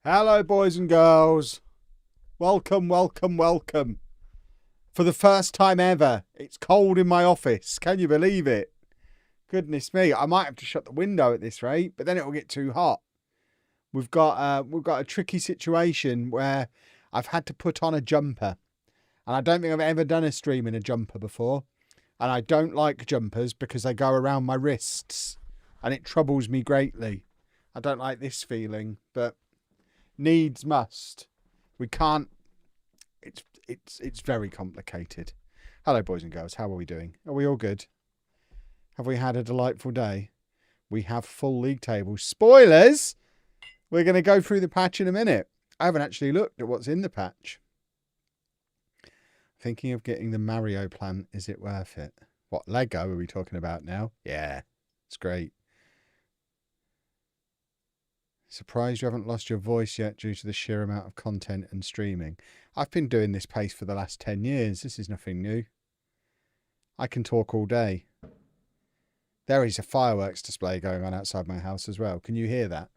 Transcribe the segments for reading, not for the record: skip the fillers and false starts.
Hello, boys and girls. Welcome, welcome, welcome. For the first time ever, it's cold in my office. Can you believe it? Goodness me, I might have to shut the window at this rate, but then it will get too hot. We've got a tricky situation where I've had to put on a jumper. And I don't think I've ever done a stream in a jumper before. And I don't like jumpers because they go around my wrists. And it troubles me greatly. I don't like this feeling, but needs must. We can't. It's very complicated. Hello, boys and girls. How are we doing? Are we all good? Have we had a delightful day? We have full league tables. Spoilers! We're going to go through the patch in a minute. I haven't actually looked at what's in the patch. Thinking of getting the Mario plant. Is it worth it? What, Lego are we talking about now? Yeah, it's great. Surprised you haven't lost your voice yet due to the sheer amount of content and streaming. I've been doing this pace for the last 10 years. This is nothing new. I can talk all day. There is a fireworks display going on outside my house as well. Can you hear that?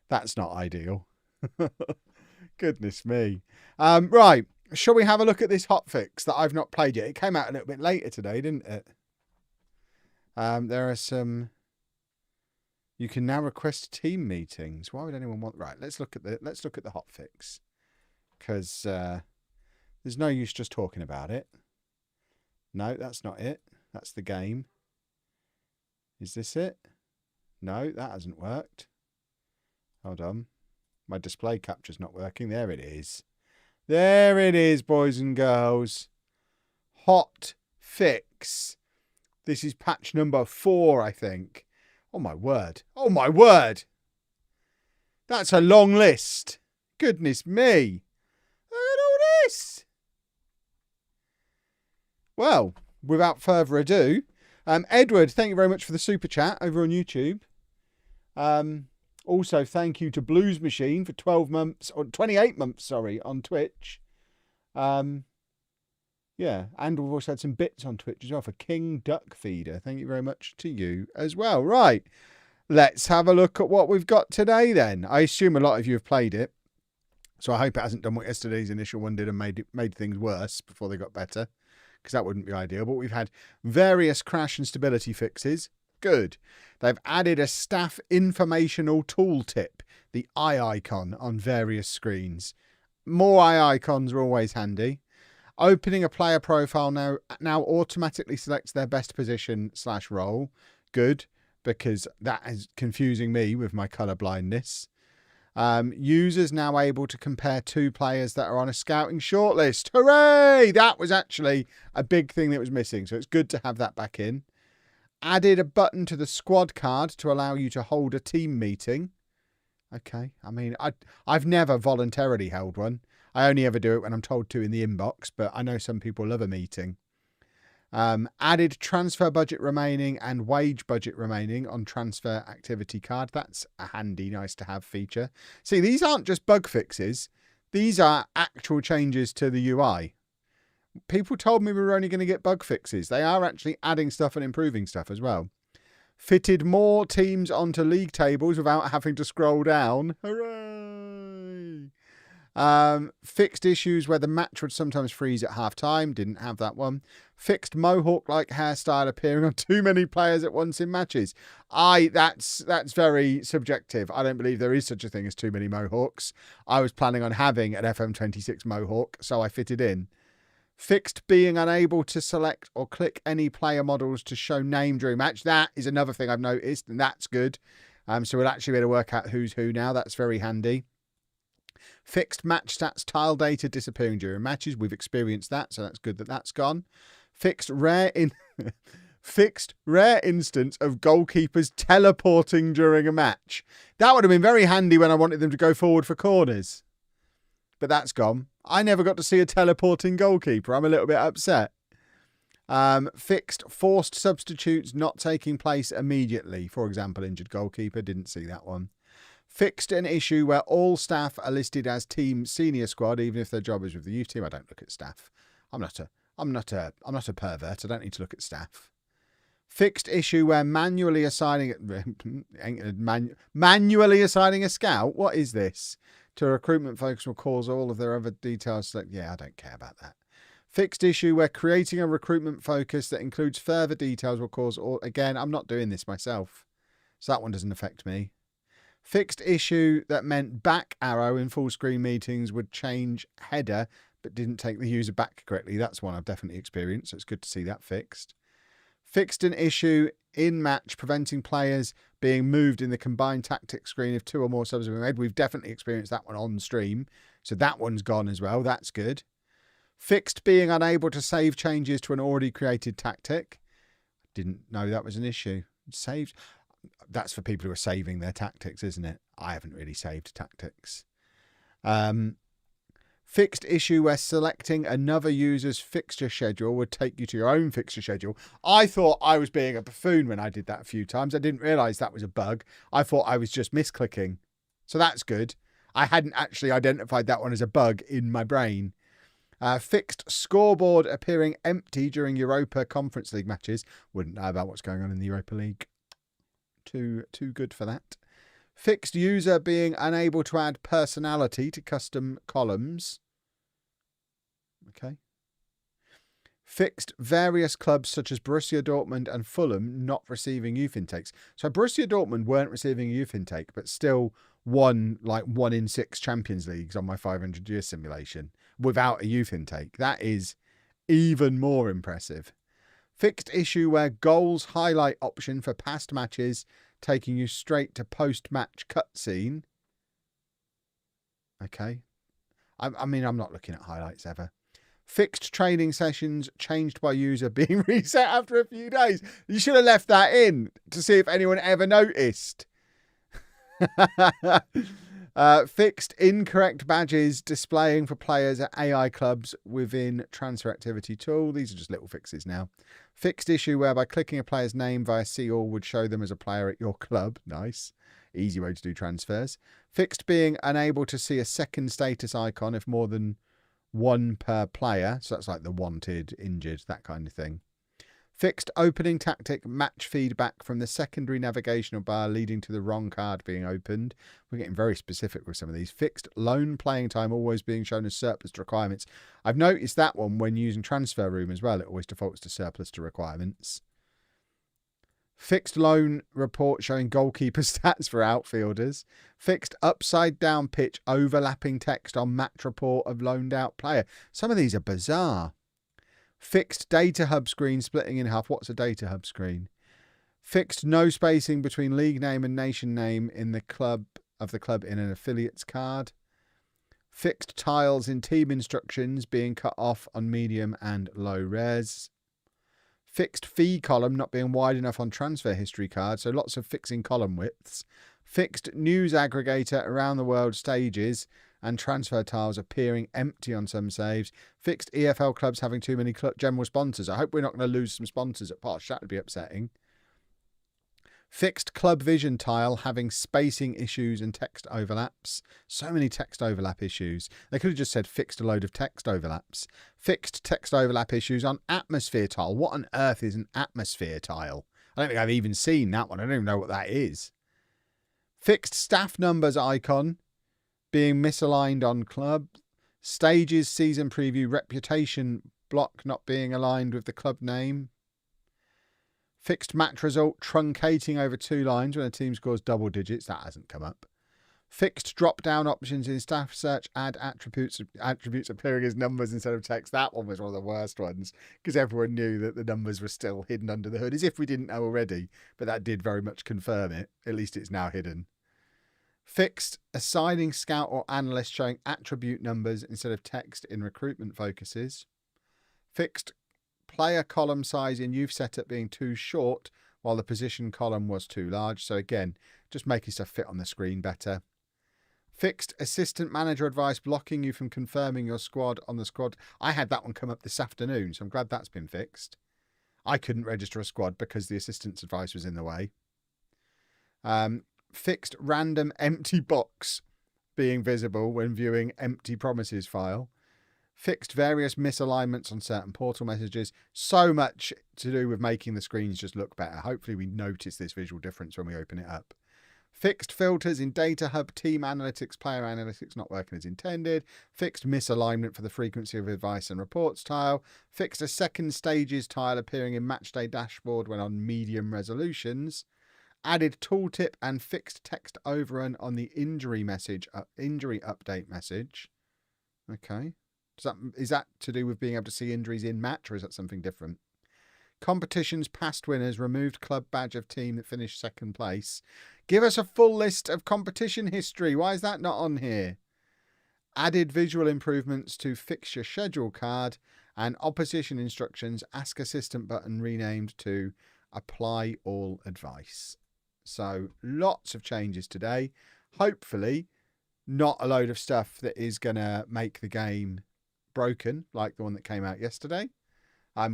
That's not ideal. Goodness me. Right. Shall we have a look at this hotfix that I've not played yet? It came out a little bit later today, didn't it? There are some... You can now request team meetings. Why would anyone want... Right, let's look at the hotfix. Because there's no use just talking about it. No, that's not it. That's the game. Is this it? No, that hasn't worked. Hold on. My display capture's not working. There it is. There it is, boys and girls. Hotfix. This is patch number 4, I think. Oh, my word. Oh, my word. That's a long list. Goodness me. Look at all this. Well, without further ado, Edward, thank you very much for the super chat over on YouTube. Also, thank you to Blues Machine for 12 months, or 28 months, sorry, on Twitch. Yeah, and we've also had some bits on Twitch as well for King Duck Feeder. Thank you very much to you as well. Right, let's have a look at what we've got today then. I assume a lot of you have played it, so I hope it hasn't done what yesterday's initial one did and made things worse before they got better, because that wouldn't be ideal. But we've had various crash and stability fixes. Good. They've added a staff informational tooltip, the eye icon on various screens. More eye icons are always handy. Opening a player profile now automatically selects their best position / role. Good, because that is confusing me with my colour blindness. Users now able to compare 2 players that are on a scouting shortlist. Hooray! That was actually a big thing that was missing, so it's good to have that back in. Added a button to the squad card to allow you to hold a team meeting. Okay, I mean, I've never voluntarily held one. I only ever do it when I'm told to in the inbox, but I know some people love a meeting. Added transfer budget remaining and wage budget remaining on transfer activity card. That's a handy, nice to have feature. See, these aren't just bug fixes. These are actual changes to the UI. People told me we were only going to get bug fixes. They are actually adding stuff and improving stuff as well. Fitted more teams onto league tables without having to scroll down. Hooray! Fixed issues where the match would sometimes freeze at half time. Didn't have that one. Fixed mohawk-like hairstyle appearing on too many players at once in matches. That's very subjective. I don't believe there is such a thing as too many mohawks. I was planning on having an FM26 mohawk, so I fitted in. Fixed being unable to select or click any player models to show name during match. That is another thing I've noticed, and that's good. So we'll actually be able to work out who's who now. That's very handy. Fixed match stats tile data disappearing during matches. We've experienced that, so that's good that that's gone. Fixed rare instance of goalkeepers teleporting during a match. That would have been very handy when I wanted them to go forward for corners. But that's gone. I never got to see a teleporting goalkeeper. I'm a little bit upset. Fixed forced substitutes not taking place immediately. For example, injured goalkeeper. Didn't see that one. Fixed an issue where all staff are listed as team senior squad, even if their job is with the youth team. I don't look at staff. I'm not a pervert. I don't need to look at staff. Fixed issue where manually assigning manually assigning a scout. What is this? To a recruitment focus will cause all of their other details. Yeah, I don't care about that. Fixed issue where creating a recruitment focus that includes further details will cause all. Again, I'm not doing this myself, so that one doesn't affect me. Fixed issue that meant back arrow in full screen meetings would change header but didn't take the user back correctly. That's one I've definitely experienced, so it's good to see that fixed. Fixed an issue in match preventing players being moved in the combined tactics screen if 2 or more subs have been made. We've definitely experienced that one on stream, so that one's gone as well. That's good. Fixed being unable to save changes to an already created tactic. Didn't know that was an issue. Saved. That's for people who are saving their tactics, isn't it? I haven't really saved tactics. Fixed issue where selecting another user's fixture schedule would take you to your own fixture schedule. I thought I was being a buffoon when I did that a few times. I didn't realise that was a bug. I thought I was just misclicking. So that's good. I hadn't actually identified that one as a bug in my brain. Fixed scoreboard appearing empty during Europa Conference League matches. Wouldn't know about what's going on in the Europa League. Too good for that. Fixed user being unable to add personality to custom columns. Okay. Fixed various clubs such as Borussia Dortmund and Fulham not receiving youth intakes. So Borussia Dortmund weren't receiving a youth intake, but still won like 1 in 6 Champions Leagues on my 500-year simulation without a youth intake. That is even more impressive. Fixed issue where goals highlight option for past matches taking you straight to post-match cutscene. Okay. I mean, I'm not looking at highlights ever. Fixed training sessions changed by user being reset after a few days. You should have left that in to see if anyone ever noticed. Fixed incorrect badges displaying for players at AI clubs within transfer activity tool. These are just little fixes now. Fixed issue where by clicking a player's name via see all would show them as a player at your club. Nice. Easy way to do transfers. Fixed being unable to see a second status icon if more than 1 per player. So that's like the wanted, injured, that kind of thing. Fixed opening tactic match feedback from the secondary navigational bar leading to the wrong card being opened. We're getting very specific with some of these. Fixed loan playing time always being shown as surplus to requirements. I've noticed that one when using transfer room as well. It always defaults to surplus to requirements. Fixed loan report showing goalkeeper stats for outfielders. Fixed upside down pitch overlapping text on match report of loaned out player. Some of these are bizarre. Fixed data hub screen splitting in half. What's a data hub screen? Fixed no spacing between league name and nation name in the club in an affiliates card. Fixed tiles in team instructions being cut off on medium and low res. Fixed fee column not being wide enough on transfer history cards, so lots of fixing column widths. Fixed news aggregator around the world stages and transfer tiles appearing empty on some saves. Fixed EFL clubs having too many general sponsors. I hope we're not going to lose some sponsors at Posh. That would be upsetting. Fixed club vision tile having spacing issues and text overlaps. So many text overlap issues. They could have just said fixed a load of text overlaps. Fixed text overlap issues on atmosphere tile. What on earth is an atmosphere tile? I don't think I've even seen that one. I don't even know what that is. Fixed staff numbers icon being misaligned on club. Stages, season preview, reputation block not being aligned with the club name. Fixed match result truncating over 2 lines when a team scores double digits. That hasn't come up. Fixed drop-down options in staff search. Add attributes appearing as numbers instead of text. That one was one of the worst ones because everyone knew that the numbers were still hidden under the hood, as if we didn't know already. But that did very much confirm it. At least it's now hidden. Fixed assigning scout or analyst showing attribute numbers instead of text in recruitment focuses. Fixed player column size in youth setup being too short while the position column was too large. So again, just making stuff fit on the screen better. Fixed assistant manager advice blocking you from confirming your squad on the squad. I had that one come up this afternoon, so I'm glad that's been fixed. I couldn't register a squad because the assistant's advice was in the way. Fixed random empty box being visible when viewing empty promises file. fixed various misalignments on certain portal messages. So much to do with making the screens just look better. Hopefully we notice this visual difference when we open it up. Fixed filters in Data Hub, Team Analytics, Player Analytics not working as intended. Fixed misalignment for the frequency of advice and reports tile. Fixed a second stages tile appearing in Matchday dashboard when on medium resolutions. Added tooltip and fixed text overrun on the injury update message. Okay. Is that to do with being able to see injuries in match, or is that something different? Competitions past winners, removed club badge of team that finished second place. Give us a full list of competition history. Why is that not on here? Added visual improvements to fixture schedule card and opposition instructions. Ask assistant button renamed to apply all advice. So lots of changes today. Hopefully not a load of stuff that is going to make the game broken like the one that came out yesterday,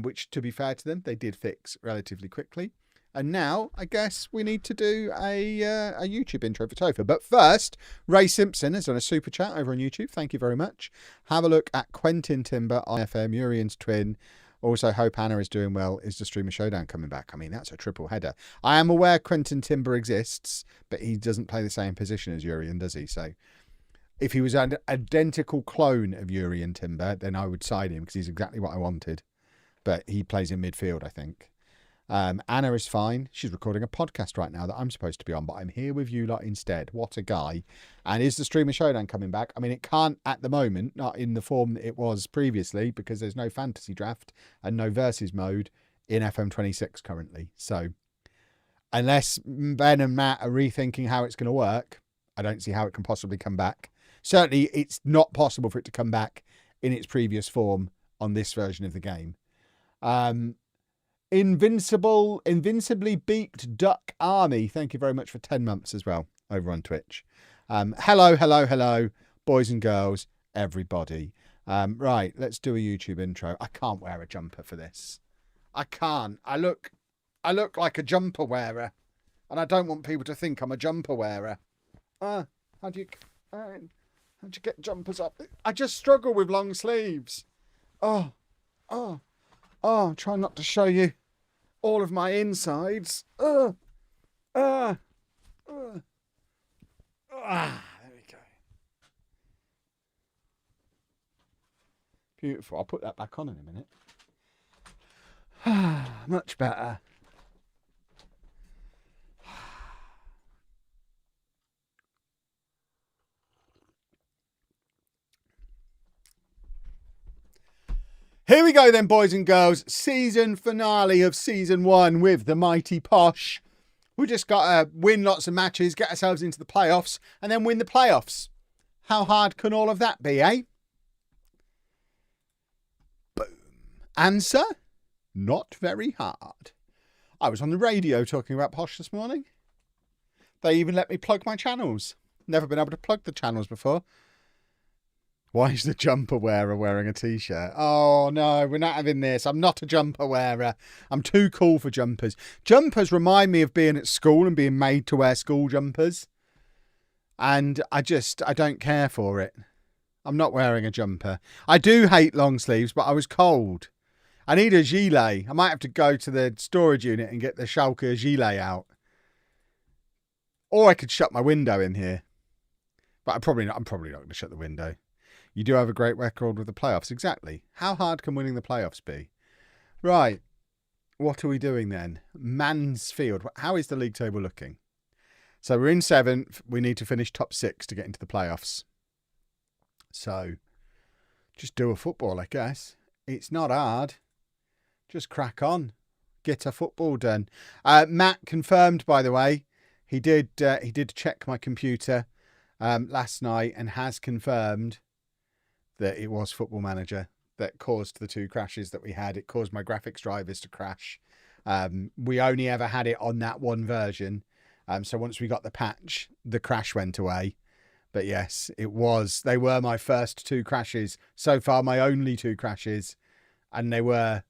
which, to be fair to them, they did fix relatively quickly. And now I guess we need to do a YouTube intro for Topher. But first, Ray Simpson has done a super chat over on YouTube. Thank you very much. Have a look at Quentin Timber on FM, Urian's twin. Also, hope Anna is doing well. Is the Streamer Showdown coming back? I mean, that's a triple header. I am aware Quentin Timber exists, but he doesn't play the same position as Urian, does he? So if he was an identical clone of Urian Timber, then I would side him because he's exactly what I wanted. But he plays in midfield, I think. Anna is fine. She's recording a podcast right now that I'm supposed to be on, but I'm here with you lot instead. What a guy. And is the Streamer Showdown coming back? I mean, it can't at the moment, not in the form that it was previously, because there's no fantasy draft and no versus mode in FM26 currently. So unless Ben and Matt are rethinking how it's going to work, I don't see how it can possibly come back. Certainly, it's not possible for it to come back in its previous form on this version of the game. Invincibly Beaked Duck Army, thank you very much for 10 months as well over on Twitch. Hello, boys and girls, everybody. Right, let's do a YouTube intro. I can't wear a jumper for this. I can't. I look like a jumper wearer, and I don't want people to think I'm a jumper wearer. How do you get jumpers up? I just struggle with long sleeves. Try not to show you all of my insides. There we go. Beautiful. I'll put that back on in a minute. Much better. Here we go then, boys and girls. Season finale of season 1 with the mighty Posh. We just got to win lots of matches, get ourselves into the playoffs, and then win the playoffs. How hard can all of that be, eh? Boom. Answer? Not very hard. I was on the radio talking about Posh this morning. They even let me plug my channels. Never been able to plug the channels before. Why is the jumper wearer wearing a t-shirt? Oh, no, we're not having this. I'm not a jumper wearer. I'm too cool for jumpers. Jumpers remind me of being at school and being made to wear school jumpers. And I don't care for it. I'm not wearing a jumper. I do hate long sleeves, but I was cold. I need a gilet. I might have to go to the storage unit and get the Schalke gilet out. Or I could shut my window in here. But I'm probably not going to shut the window. You do have a great record with the playoffs. Exactly. How hard can winning the playoffs be? Right. What are we doing then? Mansfield. How is the league table looking? So we're in 7th. We need to finish top 6 to get into the playoffs. So just do a football, I guess. It's not hard. Just crack on. Get a football done. Matt confirmed, by the way. He did check my computer last night and has confirmed that it was Football Manager that caused the 2 crashes that we had. It caused my graphics drivers to crash. We only ever had it on that one version. So once we got the patch, the crash went away. But yes, they were my first 2 crashes. So far, my only 2 crashes. And they were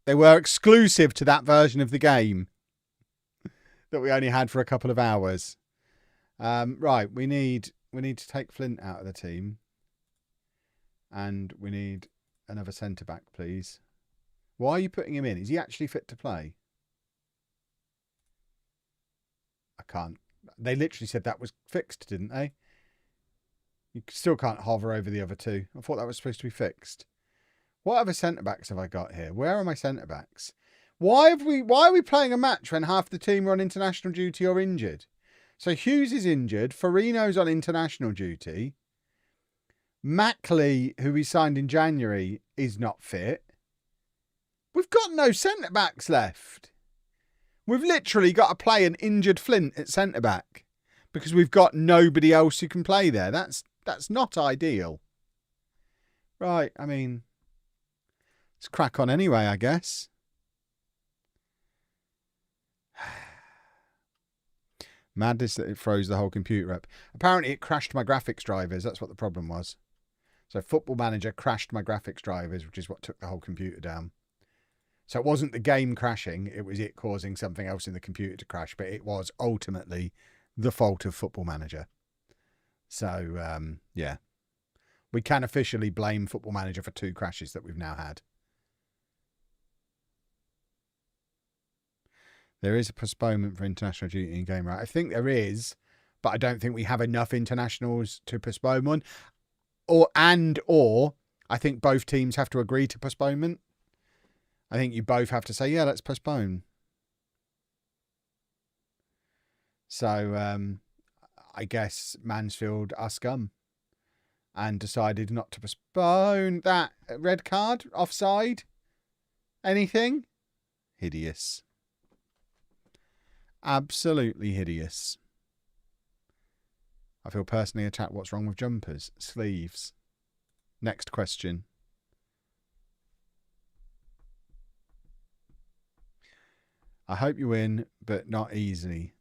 exclusive to that version of the game that we only had for a couple of hours. Right, we need to take Flint out of the team. And we need another centre-back, please. Why are you putting him in? Is he actually fit to play? I can't. They literally said that was fixed, didn't they? You still can't hover over the other two. I thought that was supposed to be fixed. What other centre-backs have I got here? Where are my centre-backs? Why are we playing a match when half the team are on international duty or injured? So Hughes is injured. Farino's on international duty. Mackley, who we signed in January, is not fit. We've got no centre-backs left. We've literally got to play an injured Flint at centre-back because we've got nobody else who can play there. That's not ideal. Right, I mean, let's crack on anyway, I guess. Madness that it froze the whole computer up. Apparently it crashed my graphics drivers. That's what the problem was. So Football Manager crashed my graphics drivers, which is what took the whole computer down. So it wasn't the game crashing. It was it causing something else in the computer to crash. But it was ultimately the fault of Football Manager. So, yeah. We can officially blame Football Manager for 2 crashes that we've now had. There is a postponement for international duty in game, right? I think there is, but I don't think we have enough internationals to postpone one. Or I think both teams have to agree to postponement. I think you both have to say, yeah, let's postpone. So, I guess Mansfield are scum and decided not to postpone that red card, offside, anything. Hideous. Absolutely hideous. I feel personally attacked. What's wrong with jumpers? Sleeves. Next question. I hope you win, but not easily.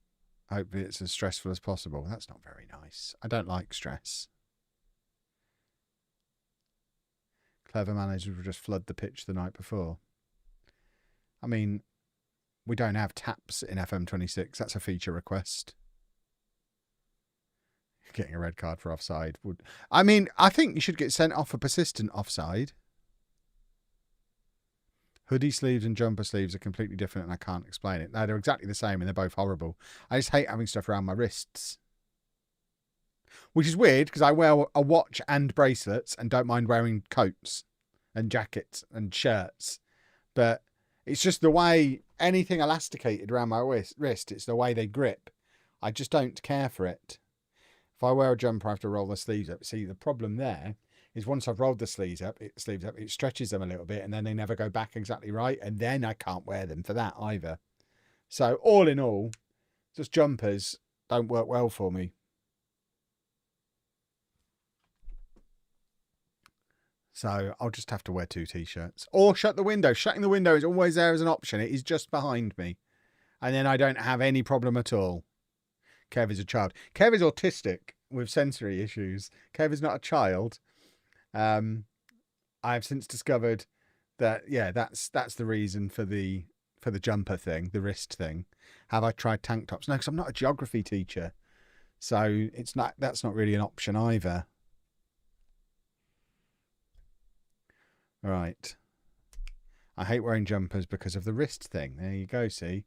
I hope it's as stressful as possible. That's not very nice. I don't like stress. Clever managers will just flood the pitch the night before. I mean, we don't have taps in FM26. That's a feature request. Getting a red card for offside would... I mean, I think you should get sent off for persistent offside. Hoodie sleeves and jumper sleeves are completely different and I can't explain it. No, they're exactly the same and they're both horrible. I just hate having stuff around my wrists. Which is weird because I wear a watch and bracelets and don't mind wearing coats and jackets and shirts. But it's just the way anything elasticated around my wrist, it's the way they grip. I just don't care for it. If I wear a jumper, I have to roll the sleeves up. See, the problem there is once I've rolled the sleeves up, it stretches them a little bit and then they never go back exactly right. And then I can't wear them for that either. So all in all, just jumpers don't work well for me. So I'll just have to wear 2 t-shirts or shut the window. Shutting the window is always there as an option. It is just behind me. And then I don't have any problem at all. Kev is a child. Kev is autistic with sensory issues. Kev is not a child. I've since discovered that, yeah, that's the reason for the jumper thing, the wrist thing. Have I tried tank tops? No, because I'm not a geography teacher. So that's not really an option either. Right. I hate wearing jumpers because of the wrist thing. There you go, see.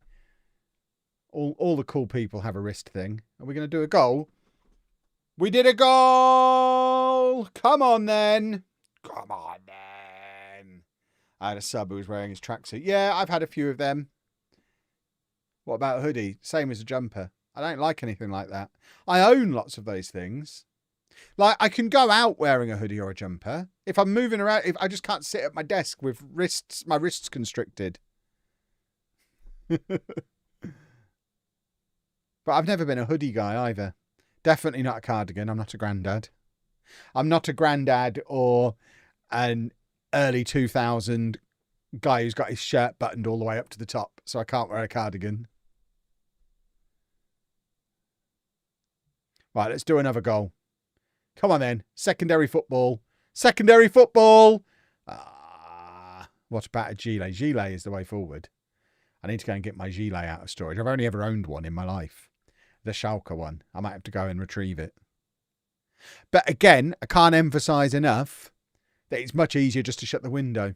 All the cool people have a wrist thing. Are we going to do a goal? We did a goal! Come on, then. Come on, then. I had a sub who was wearing his tracksuit. Yeah, I've had a few of them. What about a hoodie? Same as a jumper. I don't like anything like that. I own lots of those things. Like, I can go out wearing a hoodie or a jumper. If I'm moving around, if I just can't sit at my desk with my wrists constricted. But I've never been a hoodie guy either. Definitely not a cardigan. I'm not a granddad. I'm not a granddad or an early 2000 guy who's got his shirt buttoned all the way up to the top. So I can't wear a cardigan. Right, let's do another goal. Come on then. Secondary football. Secondary football. What about a gilet? Gilet is the way forward. I need to go and get my gilet out of storage. I've only ever owned one in my life. The Schalke one. I might have to go and retrieve it. But again, I can't emphasise enough. that it's much easier just to shut the window.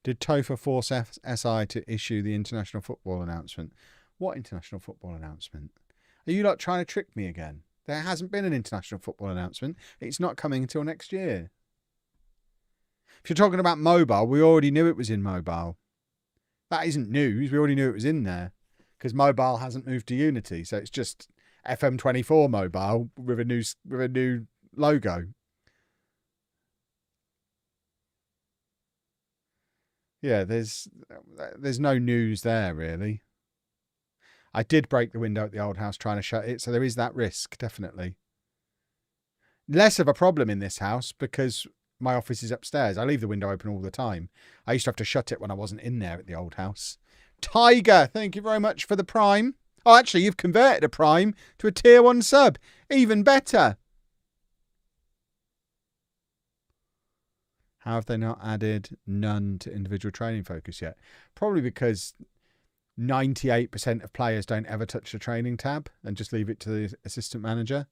Did TOFA force SI to issue the international football announcement? What international football announcement? Are you trying to trick me again? There hasn't been an international football announcement. It's not coming until next year. If you're talking about mobile, we already knew it was in mobile. That isn't news. We already knew it was in there because mobile hasn't moved to Unity. So it's just FM24 mobile with a new logo. Yeah, there's no news there, really. I did break the window at the old house trying to shut it, so there is that risk, definitely. Less of a problem in this house because my office is upstairs. I leave the window open all the time. I used to have to shut it when I wasn't in there at the old house. Tiger, thank you very much for the Prime. Oh, actually, you've converted a Prime to a Tier 1 sub. Even better. How have they not added none to individual training focus yet? Probably because 98% of players don't ever touch the training tab and just leave it to the assistant manager.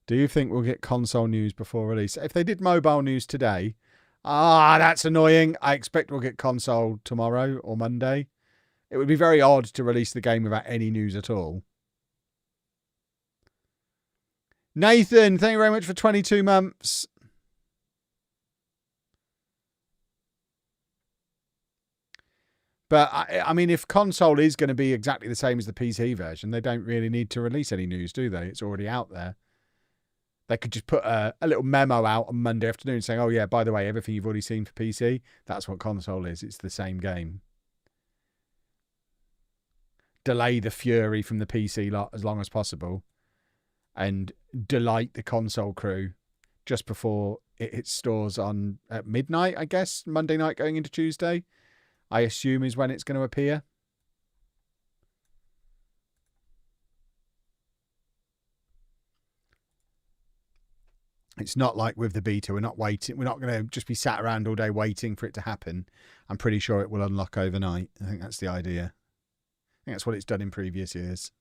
Do you think we'll get console news before release? If they did mobile news today, that's annoying. I expect we'll get console tomorrow or Monday. It would be very odd to release the game without any news at all. Nathan, thank you very much for 22 months. But, I mean, if console is going to be exactly the same as the PC version, they don't really need to release any news, do they? It's already out there. They could just put a little memo out on Monday afternoon saying, oh, yeah, by the way, everything you've already seen for PC, that's what console is. It's the same game. Delay the fury from the PC lot as long as possible and delight the console crew just before it hits stores on at midnight, I guess, Monday night going into Tuesday, I assume is when it's going to appear. It's not like with the beta. We're not waiting. We're not going to just be sat around all day waiting for it to happen. I'm pretty sure it will unlock overnight. I think that's the idea. I think that's what it's done in previous years.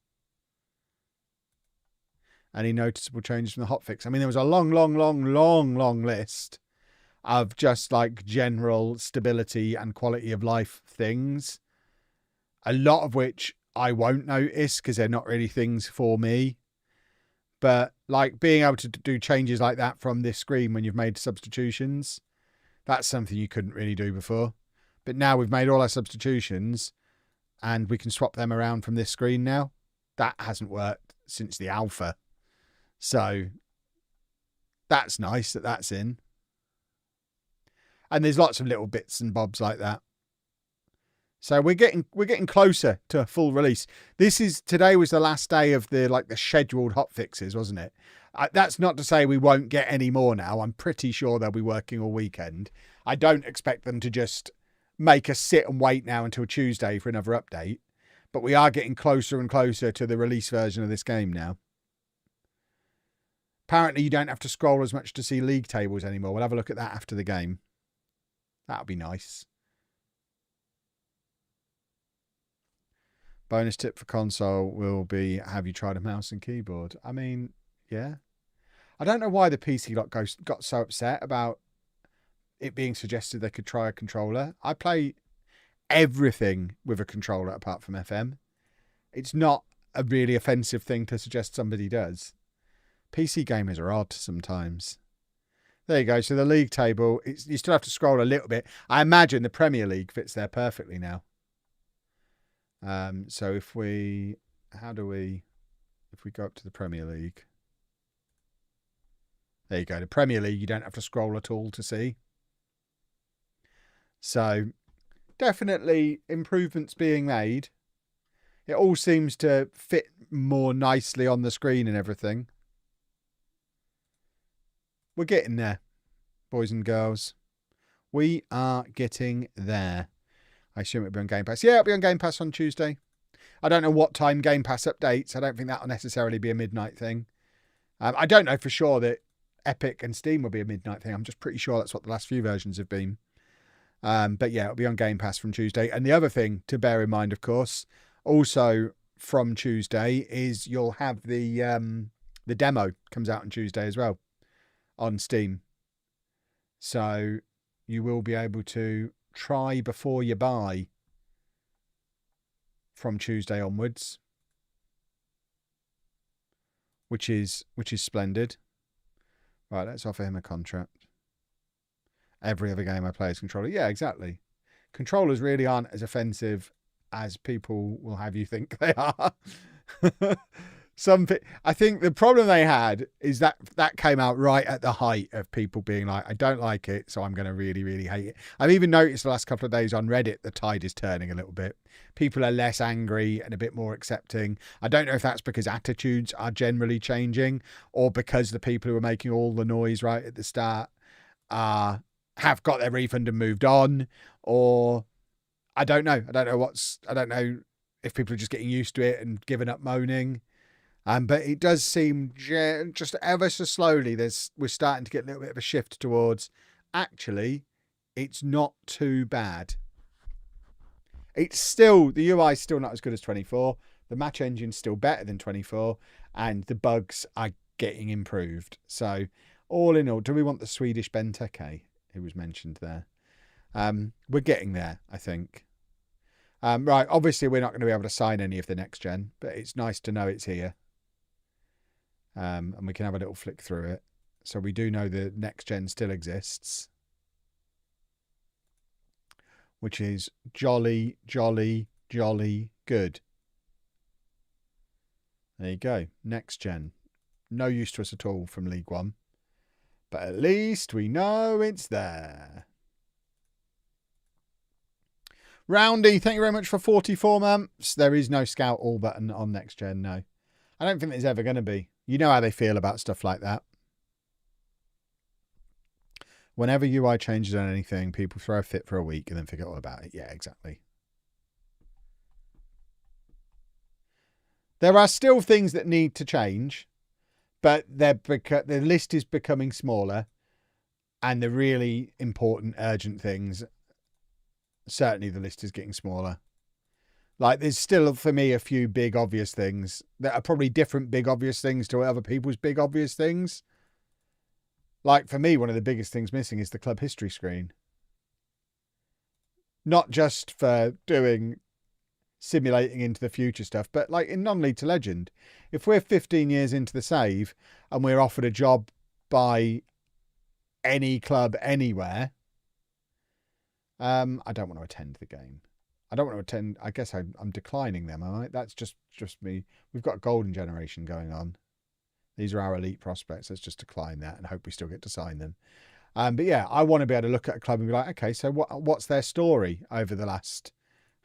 Any noticeable changes from the hotfix? I mean, there was a long list of just like general stability and quality of life things. A lot of which I won't notice because they're not really things for me. But like being able to do changes like that from this screen when you've made substitutions, that's something you couldn't really do before. But now we've made all our substitutions and we can swap them around from this screen now. That hasn't worked since the alpha. So that's nice that that's in. And there's lots of little bits and bobs like that. So we're getting closer to a full release. Today was the last day of the scheduled hotfixes, wasn't it? That's not to say we won't get any more now. I'm pretty sure they'll be working all weekend. I don't expect them to just make us sit and wait now until Tuesday for another update. But we are getting closer and closer to the release version of this game now. Apparently you don't have to scroll as much to see league tables anymore. We'll have a look at that after the game. That'll be nice. Bonus tip for console will be, have you tried a mouse and keyboard? I mean, yeah. I don't know why the PC lot got so upset about it being suggested they could try a controller. I play everything with a controller apart from FM. It's not a really offensive thing to suggest somebody does. PC gamers are odd sometimes. There you go. So the league table, you still have to scroll a little bit. I imagine the Premier League fits there perfectly now. So if we go up to the Premier League, there you go. The Premier League, you don't have to scroll at all to see. So definitely improvements being made. It all seems to fit more nicely on the screen and everything. We're getting there, boys and girls. We are getting there. I assume it'll be on Game Pass. Yeah, it'll be on Game Pass on Tuesday. I don't know what time Game Pass updates. I don't think that'll necessarily be a midnight thing. I don't know for sure that Epic and Steam will be a midnight thing. I'm just pretty sure that's what the last few versions have been. But yeah, it'll be on Game Pass from Tuesday. And the other thing to bear in mind, of course, Also, from Tuesday is you'll have the demo comes out on Tuesday as well on Steam. So you will be able to try before you buy from Tuesday onwards, which is splendid. Right, let's offer him a contract. Every other game I play is controller. Yeah, exactly. Controllers really aren't as offensive as people will have you think they are. I think the problem they had is that came out right at the height of people being like, I don't like it, so I'm going to really, really hate it. I've even noticed the last couple of days on Reddit, the tide is turning a little bit. People are less angry and a bit more accepting. I don't know if that's because attitudes are generally changing or because the people who are making all the noise right at the start have got their refund and moved on, or I don't know. I don't know if people are just getting used to it and giving up moaning. But it does seem just ever so slowly we're starting to get a little bit of a shift towards actually it's not too bad. It's still, the UI is still not as good as 24. The match engine's still better than 24 and the bugs are getting improved. So all in all, do we want the Swedish Benteke who was mentioned there? We're getting there, I think. Right, obviously we're not going to be able to sign any of the next gen, but it's nice to know it's here. And we can have a little flick through it. So we do know the next gen still exists, which is jolly, jolly, jolly good. There you go. Next gen. No use to us at all from League One, but at least we know it's there. Roundy, thank you very much for 44 months. There is no Scout All button on next gen, no. I don't think there's ever going to be. You know how they feel about stuff like that. Whenever UI changes on anything, people throw a fit for a week and then forget all about it. Yeah, exactly. There are still things that need to change, but the list is becoming smaller, and the really important, urgent things, certainly the list is getting smaller. Like, there's still, for me, a few big, obvious things that are probably different big, obvious things to other people's big, obvious things. Like, for me, one of the biggest things missing is the club history screen. Not just for doing simulating into the future stuff, but like in non-league to legend. If we're 15 years into the save and we're offered a job by any club anywhere, I don't want to attend the game. I don't want to attend. I guess I'm declining them, am I? That's just me. We've got a golden generation going on. These are our elite prospects. Let's just decline that and hope we still get to sign them. But yeah, I want to be able to look at a club and be like, okay, so what's their story over the last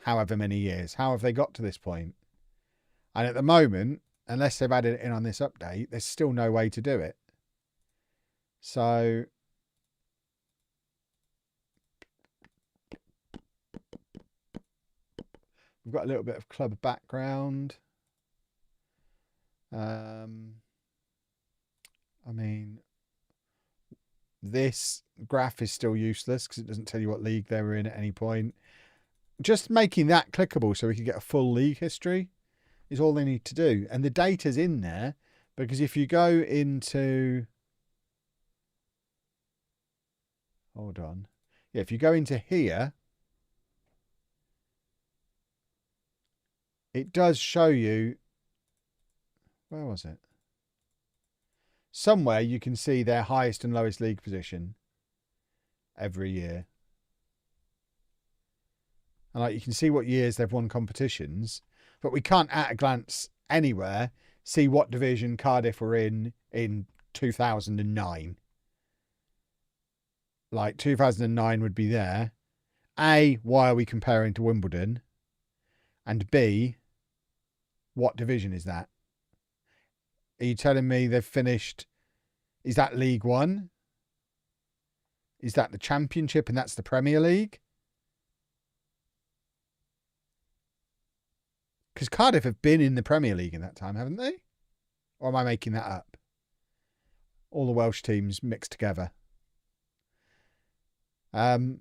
however many years? How have they got to this point? And at the moment, unless they've added it in on this update, there's still no way to do it. So we've got a little bit of club background. I mean, this graph is still useless because it doesn't tell you what league they were in at any point. Just making that clickable so we can get a full league history is all they need to do. And the data's in there because if you go into... Hold on. Yeah, if you go into here, it does show you... Where was it? Somewhere you can see their highest and lowest league position every year. And like you can see what years they've won competitions, but we can't at a glance anywhere see what division Cardiff were in 2009. Like 2009 would be there. A, why are we comparing to Wimbledon? And B, what division is that? Are you telling me they've finished... Is that League One? Is that the Championship and that's the Premier League? Because Cardiff have been in the Premier League in that time, haven't they? Or am I making that up? All the Welsh teams mixed together. But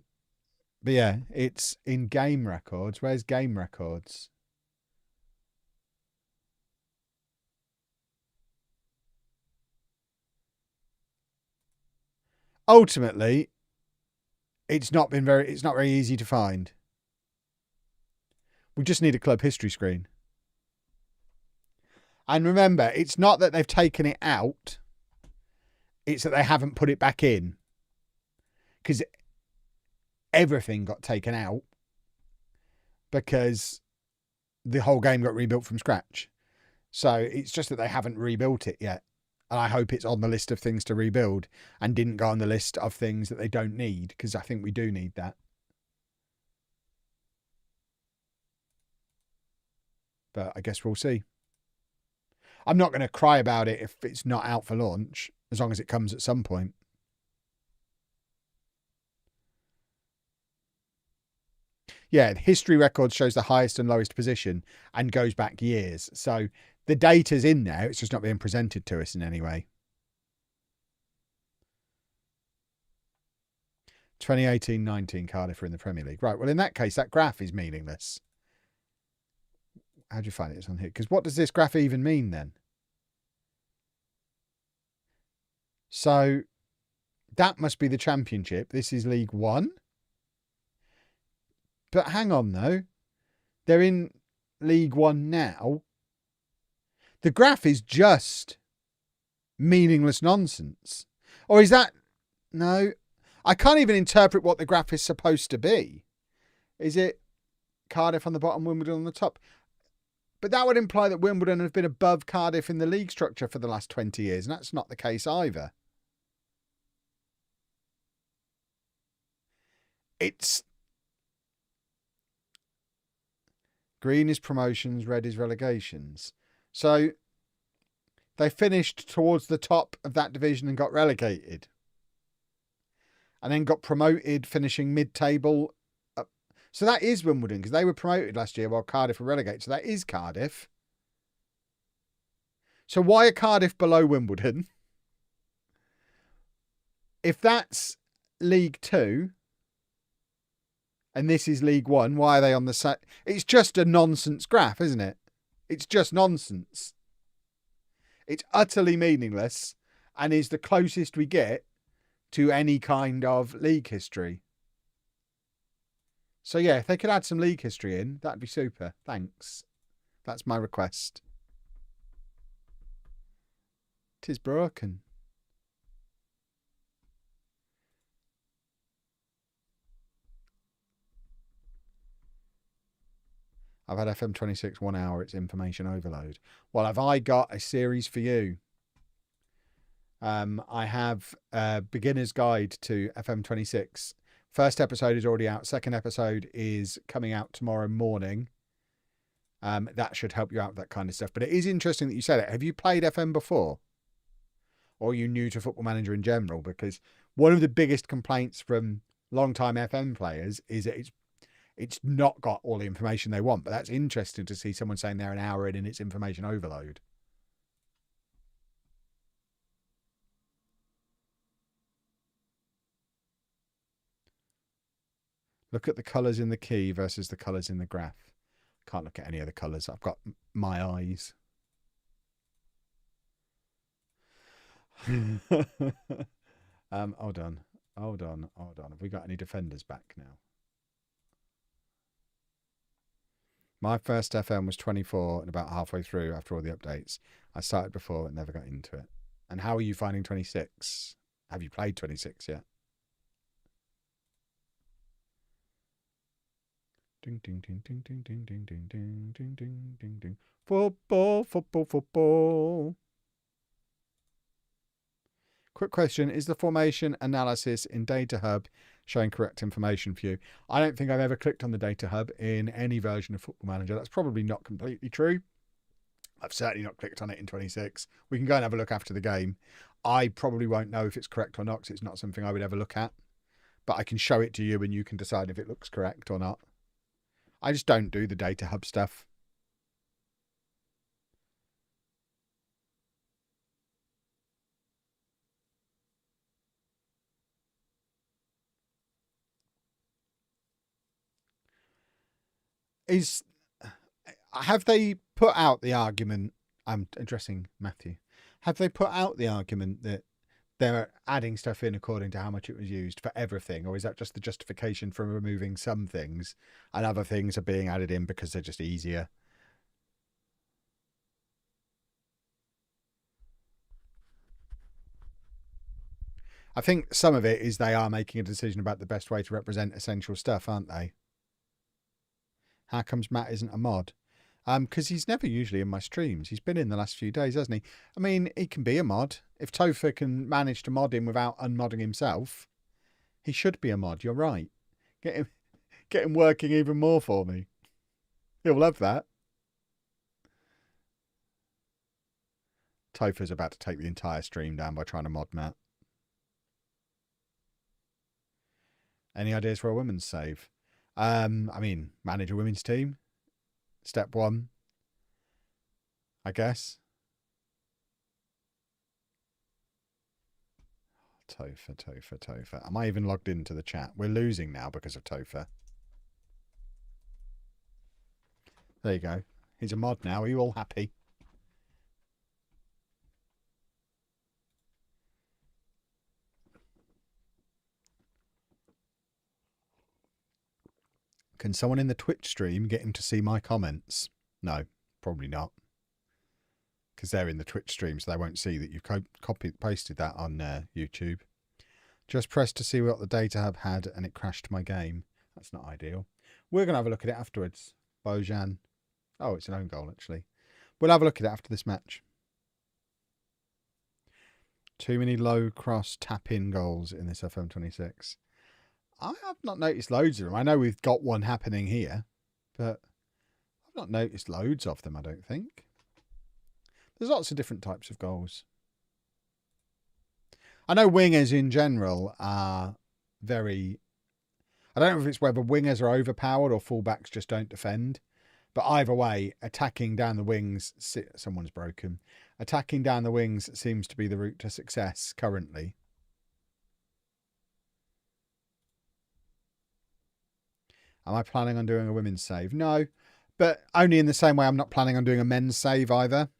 yeah, it's in game records. Where's game records? ultimately, it's not very easy to find. We just need a club history screen. And remember, it's not that they've taken it out. It's that they haven't put it back in. Because everything got taken out. Because the whole game got rebuilt from scratch. So it's just that they haven't rebuilt it yet. And I hope it's on the list of things to rebuild and didn't go on the list of things that they don't need, because I think we do need that. But I guess we'll see. I'm not going to cry about it if it's not out for launch, as long as it comes at some point. Yeah, the history record shows the highest and lowest position and goes back years. So the data's in there, it's just not being presented to us in any way. 2018-19 Cardiff are in the Premier League. Right, well, in that case, that graph is meaningless. How do you find it's on here? Because what does this graph even mean then? So that must be the Championship. This is League One. But hang on, though. They're in League One now. The graph is just meaningless nonsense. Or is that... No. I can't even interpret what the graph is supposed to be. Is it Cardiff on the bottom, Wimbledon on the top? But that would imply that Wimbledon have been above Cardiff in the league structure for the last 20 years. And that's not the case either. It's... Green is promotions, red is relegations. So they finished towards the top of that division and got relegated. And then got promoted, finishing mid-table. So that is Wimbledon, because they were promoted last year while Cardiff were relegated. So that is Cardiff. So why are Cardiff below Wimbledon? If that's League Two... and this is League One, why are they on the side? It's just a nonsense graph, isn't it? It's just nonsense. It's utterly meaningless and is the closest we get to any kind of league history. So yeah, if they could add some league history in, that'd be super. Thanks. That's my request. 'Tis broken. I've had FM26 1 hour. It's information overload. Well, have I got a series for you? I have a beginner's guide to FM26. First episode is already out. Second episode is coming out tomorrow morning. That should help you out with that kind of stuff. But it is interesting that you said it. Have you played FM before? Or are you new to Football Manager in general? Because one of the biggest complaints from long-time FM players is that it's not got all the information they want. But that's interesting to see someone saying they're an hour in and it's information overload. Look at the colours in the key versus the colours in the graph. Can't look at any other colours. I've got my eyes. Hold on. Have we got any defenders back now? My first FM was 24 and about halfway through after all the updates. I started before and never got into it. And how are you finding 26? Have you played 26 yet? Ding, ding, ding, ding, ding, ding, ding, ding, ding, ding, ding, ding, ding. Football, football, football. Quick question. Is the formation analysis in Data Hub showing correct information for you? I don't think I've ever clicked on the Data Hub in any version of Football Manager. That's probably not completely true. I've certainly not clicked on it in 26. We can go and have a look after the game. I probably won't know if it's correct or not, because it's not something I would ever look at. But I can show it to you and you can decide if it looks correct or not. I just don't do the Data Hub stuff. Have they put out the argument? I'm addressing Matthew. Have they put out the argument that they're adding stuff in according to how much it was used for everything, or is that just the justification for removing some things and other things are being added in because they're just easier? I think some of it is they are making a decision about the best way to represent essential stuff, aren't they? How comes Matt isn't a mod? Because he's never usually in my streams. He's been in the last few days, hasn't he? I mean, he can be a mod. If Topher can manage to mod him without unmodding himself, he should be a mod. You're right. Get him working even more for me. He'll love that. Topher's about to take the entire stream down by trying to mod Matt. Any ideas for a women's save? I mean, manage a women's team. Step 1, I guess. Topher. Am I even logged into the chat? We're losing now because of Topher. There you go. He's a mod now. Are you all happy? Can someone in the Twitch stream get him to see my comments? No, probably not. Because they're in the Twitch stream, so they won't see that you've pasted that on YouTube. Just pressed to see what the data hub had and it crashed my game. That's not ideal. We're going to have a look at it afterwards. Bojan. Oh, it's an own goal, actually. We'll have a look at it after this match. Too many low cross tap-in goals in this FM26. I have not noticed loads of them. I know we've got one happening here, but I've not noticed loads of them, I don't think. There's lots of different types of goals. I know wingers in general are very... I don't know if it's whether wingers are overpowered or fullbacks just don't defend. But either way, attacking down the wings... Someone's broken. Attacking down the wings seems to be the route to success currently. Am I planning on doing a women's save? No, but only in the same way I'm not planning on doing a men's save either.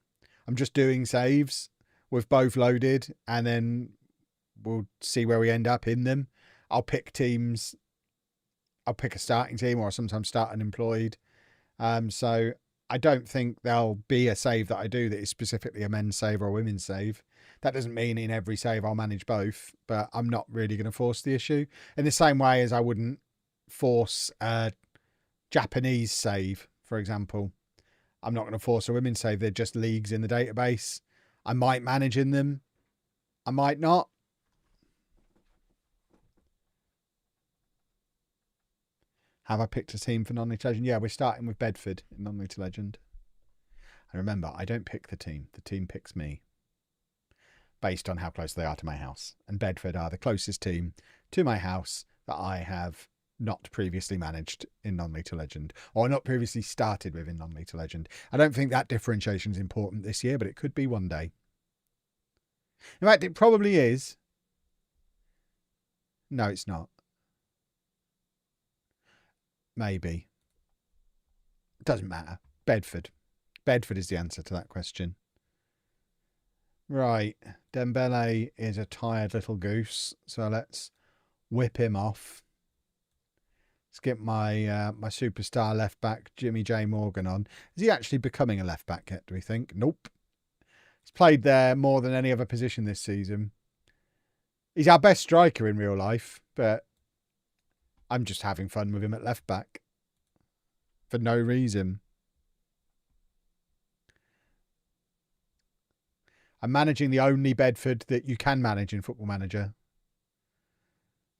I'm just doing saves with both loaded and then we'll see where we end up in them. I'll pick teams. I'll pick a starting team or sometimes start unemployed. So I don't think there'll be a save that I do that is specifically a men's save or a women's save. That doesn't mean in every save I'll manage both, but I'm not really going to force the issue in the same way as I wouldn't force a Japanese save, for example. I'm not going to force a women's save. They're just leagues in the database. I might manage in them. I might not. Have I picked a team for non-league legend? Yeah, we're starting with Bedford in non-league legend. And remember, I don't pick the team. The team picks me based on how close they are to my house. And Bedford are the closest team to my house that I have not previously managed in non-league legend, or not previously started with in non-league legend. I don't think that differentiation is important this year, but it could be one day. In fact, it probably is. No, it's not. Maybe. Doesn't matter. Bedford. Bedford is the answer to that question. Right. Dembele is a tired little goose, so let's whip him off. Let's get my my superstar left back, Jimmy J. Morgan, on. Is he actually becoming a left back yet, do we think? Nope. He's played there more than any other position this season. He's our best striker in real life, but I'm just having fun with him at left back for no reason. I'm managing the only Bedford that you can manage in Football Manager.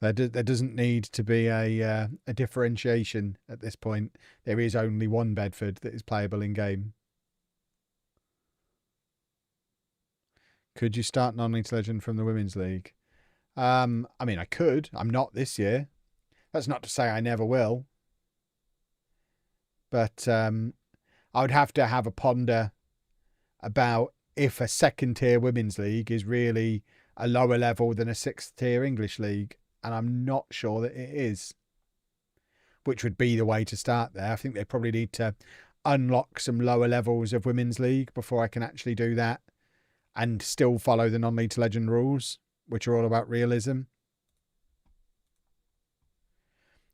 There doesn't need to be a differentiation at this point. There is only one Bedford that is playable in game. Could you start non-league legend from the Women's League? I mean, I could. I'm not this year. That's not to say I never will. But I would have to have a ponder about if a second-tier Women's League is really a lower level than a sixth-tier English League. And I'm not sure that it is, which would be the way to start there. I think they probably need to unlock some lower levels of Women's League before I can actually do that and still follow the non-league to legend rules. which are all about realism.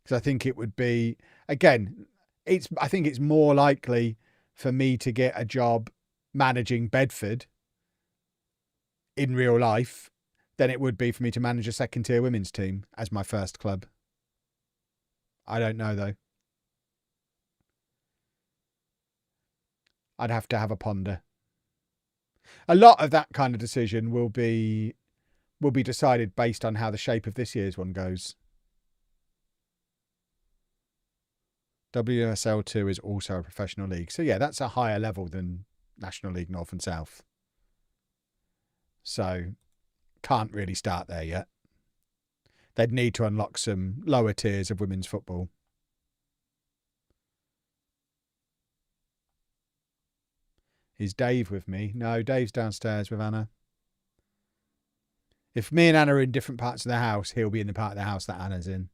Because I think it would be, again, I think it's more likely for me to get a job managing Bedford in real life than it would be for me to manage a second tier women's team as my first club. I don't know though. I'd have to have a ponder. A lot of that kind of decision will be decided based on how the shape of this year's one goes. WSL2 is also a professional league. So yeah, that's a higher level than National League North and South. So can't really start there yet. They'd need to unlock some lower tiers of women's football. Is Dave with me? No, Dave's downstairs with Anna. If me and Anna are in different parts of the house, he'll be in the part of the house that Anna's in.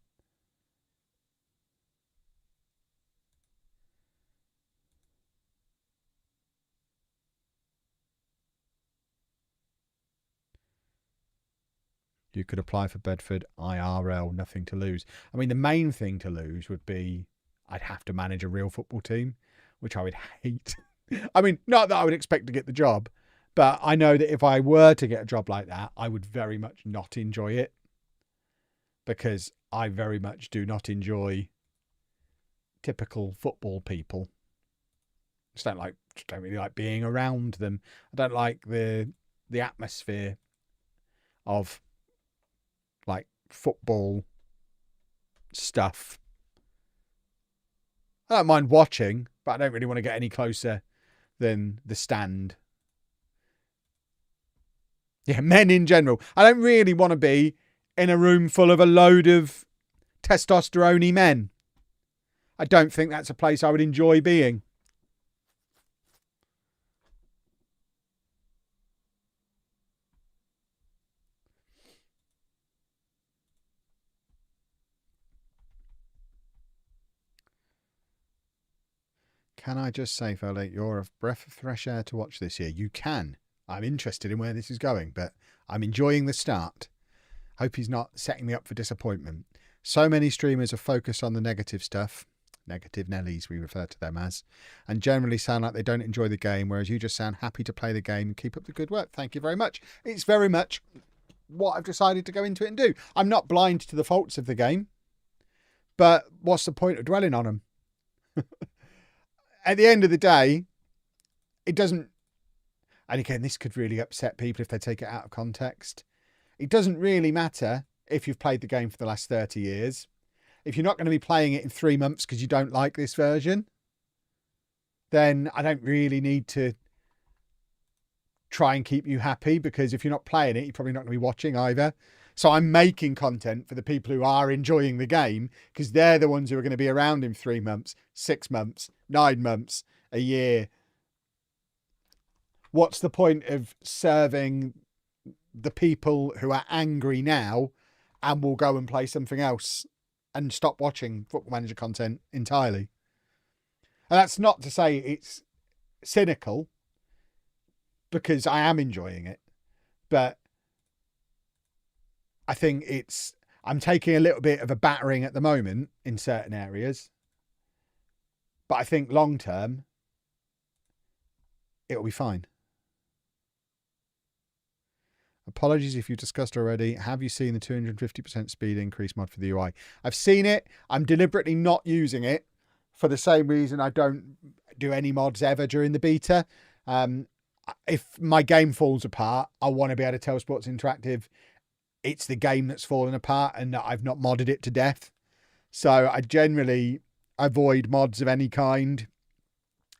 You could apply for Bedford IRL, nothing to lose. I mean, the main thing to lose would be I'd have to manage a real football team, which I would hate. I mean, not that I would expect to get the job, but I know that if I were to get a job like that, I would very much not enjoy it, because I very much do not enjoy typical football people. Just don't really like being around them. I don't like the atmosphere of like football stuff. I don't mind watching, but I don't really want to get any closer than the stand. Yeah, men in general. I don't really want to be in a room full of a load of testosterone-y men. I don't think that's a place I would enjoy being. Can I just say, fella, you're a breath of fresh air to watch this year. You can. I'm interested in where this is going, but I'm enjoying the start. Hope he's not setting me up for disappointment. So many streamers are focused on the negative stuff. Negative Nellies, we refer to them as. And generally sound like they don't enjoy the game, whereas you just sound happy to play the game and keep up the good work. Thank you very much. It's very much what I've decided to go into it and do. I'm not blind to the faults of the game, but what's the point of dwelling on them? At the end of the day, it doesn't, and again, this could really upset people if they take it out of context. It doesn't really matter if you've played the game for the last 30 years. If you're not going to be playing it in 3 months because you don't like this version, then I don't really need to try and keep you happy, because if you're not playing it, you're probably not going to be watching either. So I'm making content for the people who are enjoying the game, because they're the ones who are going to be around in 3 months, 6 months, 9 months, a year. What's the point of serving the people who are angry now and will go and play something else and stop watching Football Manager content entirely? And that's not to say it's cynical, because I am enjoying it, but I think I'm taking a little bit of a battering at the moment in certain areas, but I think long term, it'll be fine. Apologies if you've discussed already. Have you seen the 250% speed increase mod for the UI? I've seen it. I'm deliberately not using it for the same reason I don't do any mods ever during the beta. If my game falls apart, I want to be able to tell Sports Interactive it's the game that's fallen apart and that I've not modded it to death. So I generally avoid mods of any kind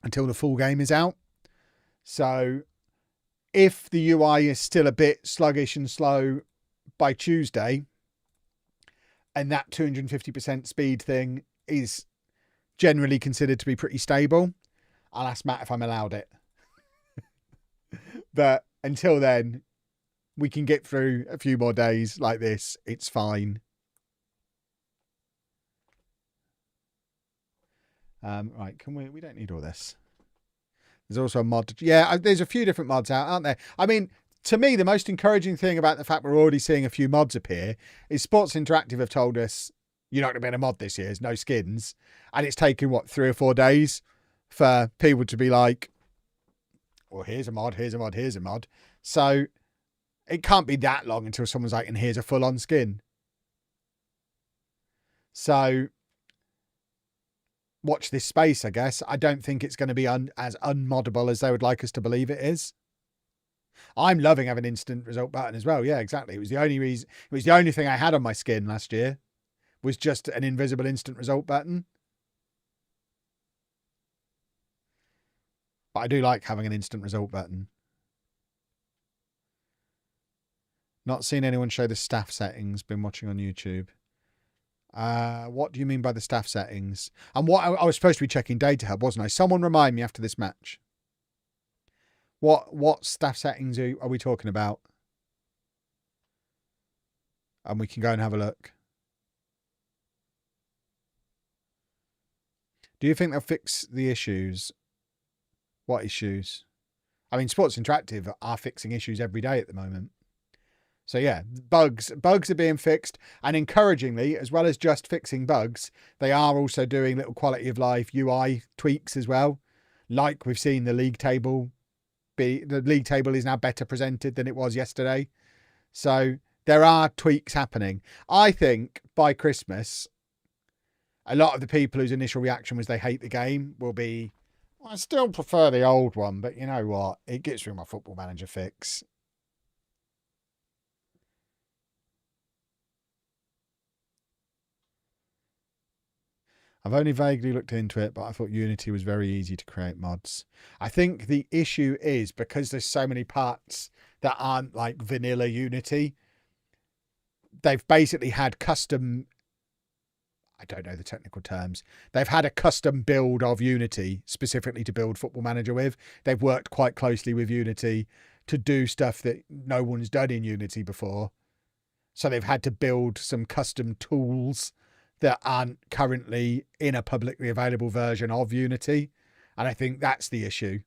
until the full game is out. So if the UI is still a bit sluggish and slow by Tuesday, and that 250% speed thing is generally considered to be pretty stable, I'll ask Matt if I'm allowed it. But until then, we can get through a few more days like this. It's fine. Right, we don't need all this. There's also a mod. Yeah, there's a few different mods out, aren't there? I mean, To me, the most encouraging thing about the fact we're already seeing a few mods appear is Sports Interactive have told us you're not going to be in a mod this year, there's no skins. And it's taken, 3 or 4 days for people to be like, well, here's a mod, here's a mod, here's a mod. So it can't be that long until someone's like, and here's a full-on skin. So watch this space, I guess. I don't think it's going to be as unmoddable as they would like us to believe it is. I'm loving having instant result button as well. Yeah, exactly. It was the only thing I had on my skin last year was just an invisible instant result button. But I do like having an instant result button. Not seen anyone show the staff settings. Been watching on YouTube. What do you mean by the staff settings? And what I was supposed to be checking Data Hub, wasn't I? Someone remind me after this match. What staff settings are we talking about? And we can go and have a look. Do you think they'll fix the issues? What issues? I mean, Sports Interactive are fixing issues every day at the moment. So yeah, bugs are being fixed, and encouragingly, as well as just fixing bugs, they are also doing little quality of life UI tweaks as well. Like we've seen the league table is now better presented than it was yesterday. So there are tweaks happening. I think by Christmas, a lot of the people whose initial reaction was they hate the game will be, well, I still prefer the old one, but you know what? It gets through my Football Manager fix. I've only vaguely looked into it, but I thought Unity was very easy to create mods. I think the issue is because there's so many parts that aren't like vanilla Unity, they've basically had custom, I don't know the technical terms, they've had a custom build of Unity specifically to build Football Manager with. They've worked quite closely with Unity to do stuff that no one's done in Unity before. So they've had to build some custom tools that aren't currently in a publicly available version of Unity. And I think that's the issue.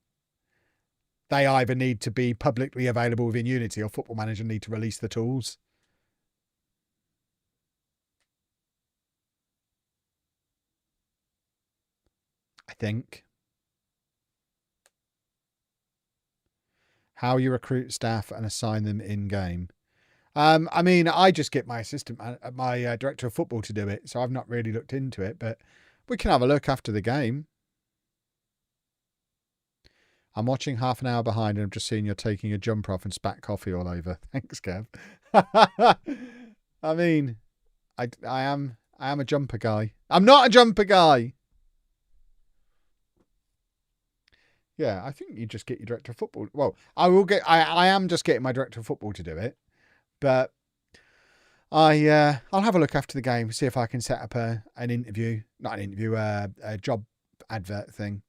They either need to be publicly available within Unity or Football Manager need to release the tools. I think. How you recruit staff and assign them in-game. I mean, I just get my director of football to do it, so I've not really looked into it, but we can have a look after the game. I'm watching half an hour behind and I'm just seeing you're taking a jumper off and spat coffee all over. Thanks, Kev. I mean, I am a jumper guy. I'm not a jumper guy. Yeah, I think you just get your director of football. Well, I am just getting my director of football to do it. But I'll have a look after the game, see if I can set up a job advert thing.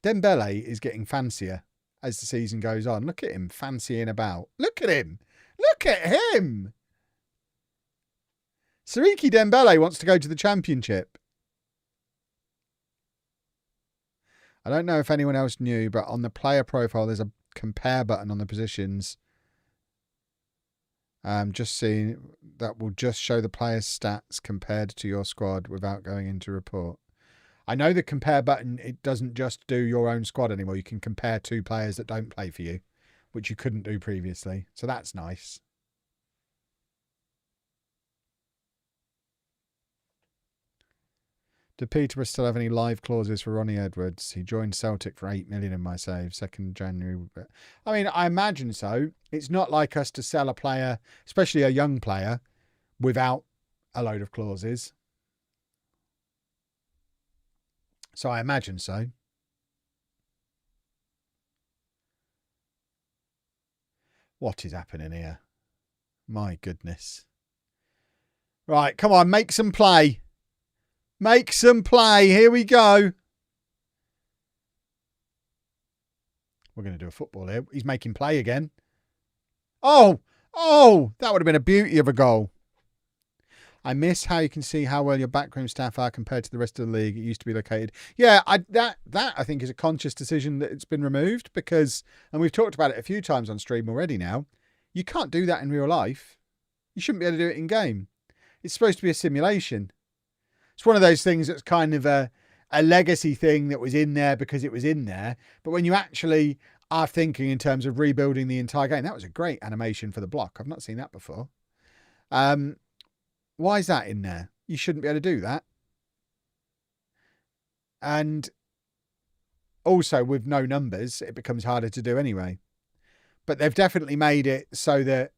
Dembele is getting fancier as the season goes on. Look at him fancying about. Look at him. Look at him. Sariki Dembele wants to go to the Championship. I don't know if anyone else knew, but on the player profile, there's a compare button on the positions. Just seeing that will just show the player's stats compared to your squad without going into report. I know the compare button, it doesn't just do your own squad anymore. You can compare 2 players that don't play for you, which you couldn't do previously. So that's nice. Do Peterborough still have any live clauses for Ronnie Edwards? He joined Celtic for 8 million in my save, 2nd January. I mean, I imagine so. It's not like us to sell a player, especially a young player, without a load of clauses. So I imagine so. What is happening here? My goodness. Right, come on, make some play. Make some play. Here we go. We're going to do a football here. He's making play again. Oh, that would have been a beauty of a goal. I miss how you can see how well your backroom staff are compared to the rest of the league. It used to be located. Yeah, that I think is a conscious decision that it's been removed because, and we've talked about it a few times on stream already now, you can't do that in real life. You shouldn't be able to do it in game. It's supposed to be a simulation. It's one of those things that's kind of a legacy thing that was in there because it was in there. But when you actually are thinking in terms of rebuilding the entire game, that was a great animation for the block. I've not seen that before. Why is that in there? You shouldn't be able to do that. And also with no numbers, it becomes harder to do anyway. But they've definitely made it so that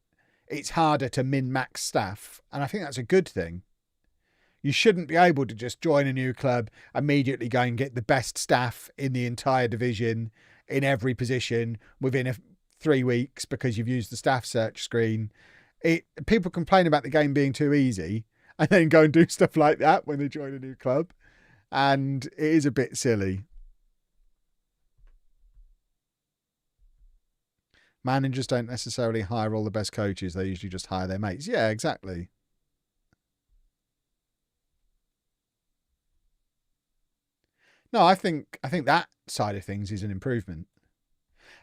it's harder to min-max staff. And I think that's a good thing. You shouldn't be able to just join a new club, immediately go and get the best staff in the entire division in every position within 3 weeks because you've used the staff search screen. People complain about the game being too easy and then go and do stuff like that when they join a new club. And it is a bit silly. Managers don't necessarily hire all the best coaches. They usually just hire their mates. Yeah, exactly. No, I think that side of things is an improvement.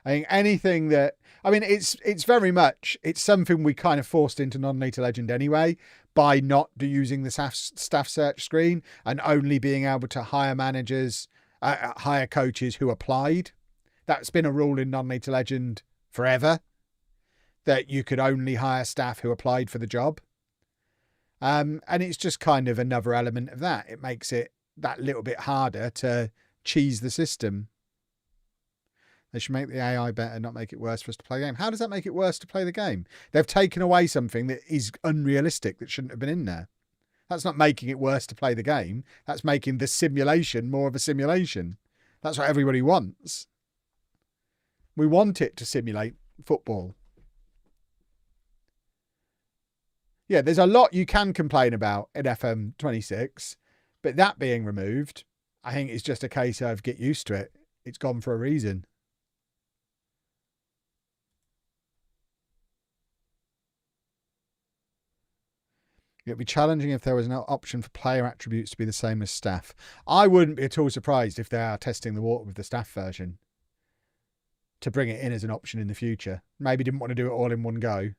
I think anything that, I mean, it's very much, it's something we kind of forced into non-Later Legend anyway by not using the staff search screen and only being able to hire managers, hire coaches who applied. That's been a rule in non-Later Legend forever, that you could only hire staff who applied for the job. And it's just kind of another element of that. It makes it that little bit harder to cheese the system. They should make the AI better, not make it worse for us to play the game. How does that make it worse to play the game? They've taken away something that is unrealistic that shouldn't have been in there. That's not making it worse to play the game. That's making the simulation more of a simulation. That's what everybody wants. We want it to simulate football. Yeah, there's a lot you can complain about in FM26, but that being removed, I think it's just a case of get used to it. It's gone for a reason. It'd be challenging if there was no option for player attributes to be the same as staff. I wouldn't be at all surprised if they are testing the water with the staff version to bring it in as an option in the future. Maybe didn't want to do it all in one go.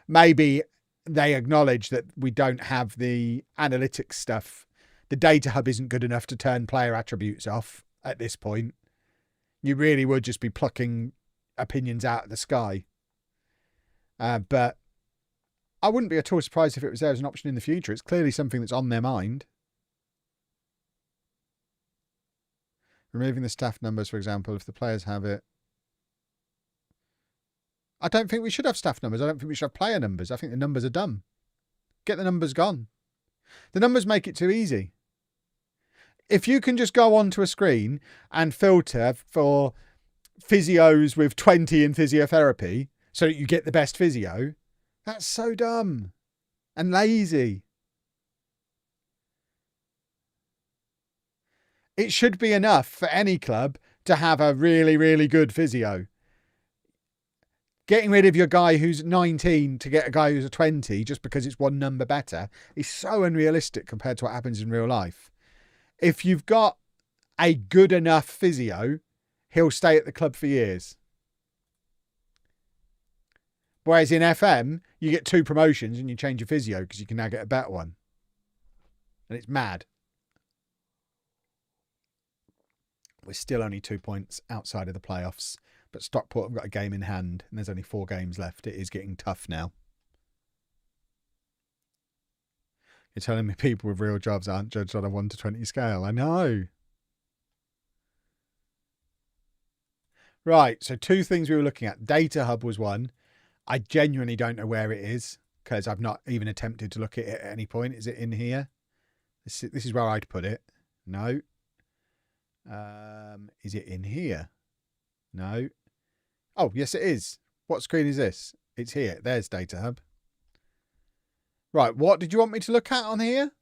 Maybe they acknowledge that we don't have the analytics stuff. The data hub isn't good enough to turn player attributes off at this point. You really would just be plucking opinions out of the sky. But I wouldn't be at all surprised if it was there as an option in the future. It's clearly something that's on their mind. Removing the staff numbers, for example, if the players have it. I don't think we should have staff numbers. I don't think we should have player numbers. I think the numbers are dumb. Get the numbers gone. The numbers make it too easy. If you can just go onto a screen and filter for physios with 20 in physiotherapy so that you get the best physio, that's so dumb and lazy. It should be enough for any club to have a really, really good physio. Getting rid of your guy who's 19 to get a guy who's a 20 just because it's one number better is so unrealistic compared to what happens in real life. If you've got a good enough physio, he'll stay at the club for years. Whereas in FM, you get 2 promotions and you change your physio because you can now get a better one. And it's mad. We're still only 2 points outside of the playoffs. But Stockport have got a game in hand and there's only 4 games left. It is getting tough now. You're telling me people with real jobs aren't judged on a 1 to 20 scale. I know. Right, so 2 things we were looking at. Data Hub was one. I genuinely don't know where it is because I've not even attempted to look at it at any point. Is it in here? This is where I'd put it. No. Is it in here? No. Oh, yes, it is. What screen is this? It's here. There's Data Hub. Right, what did you want me to look at on here?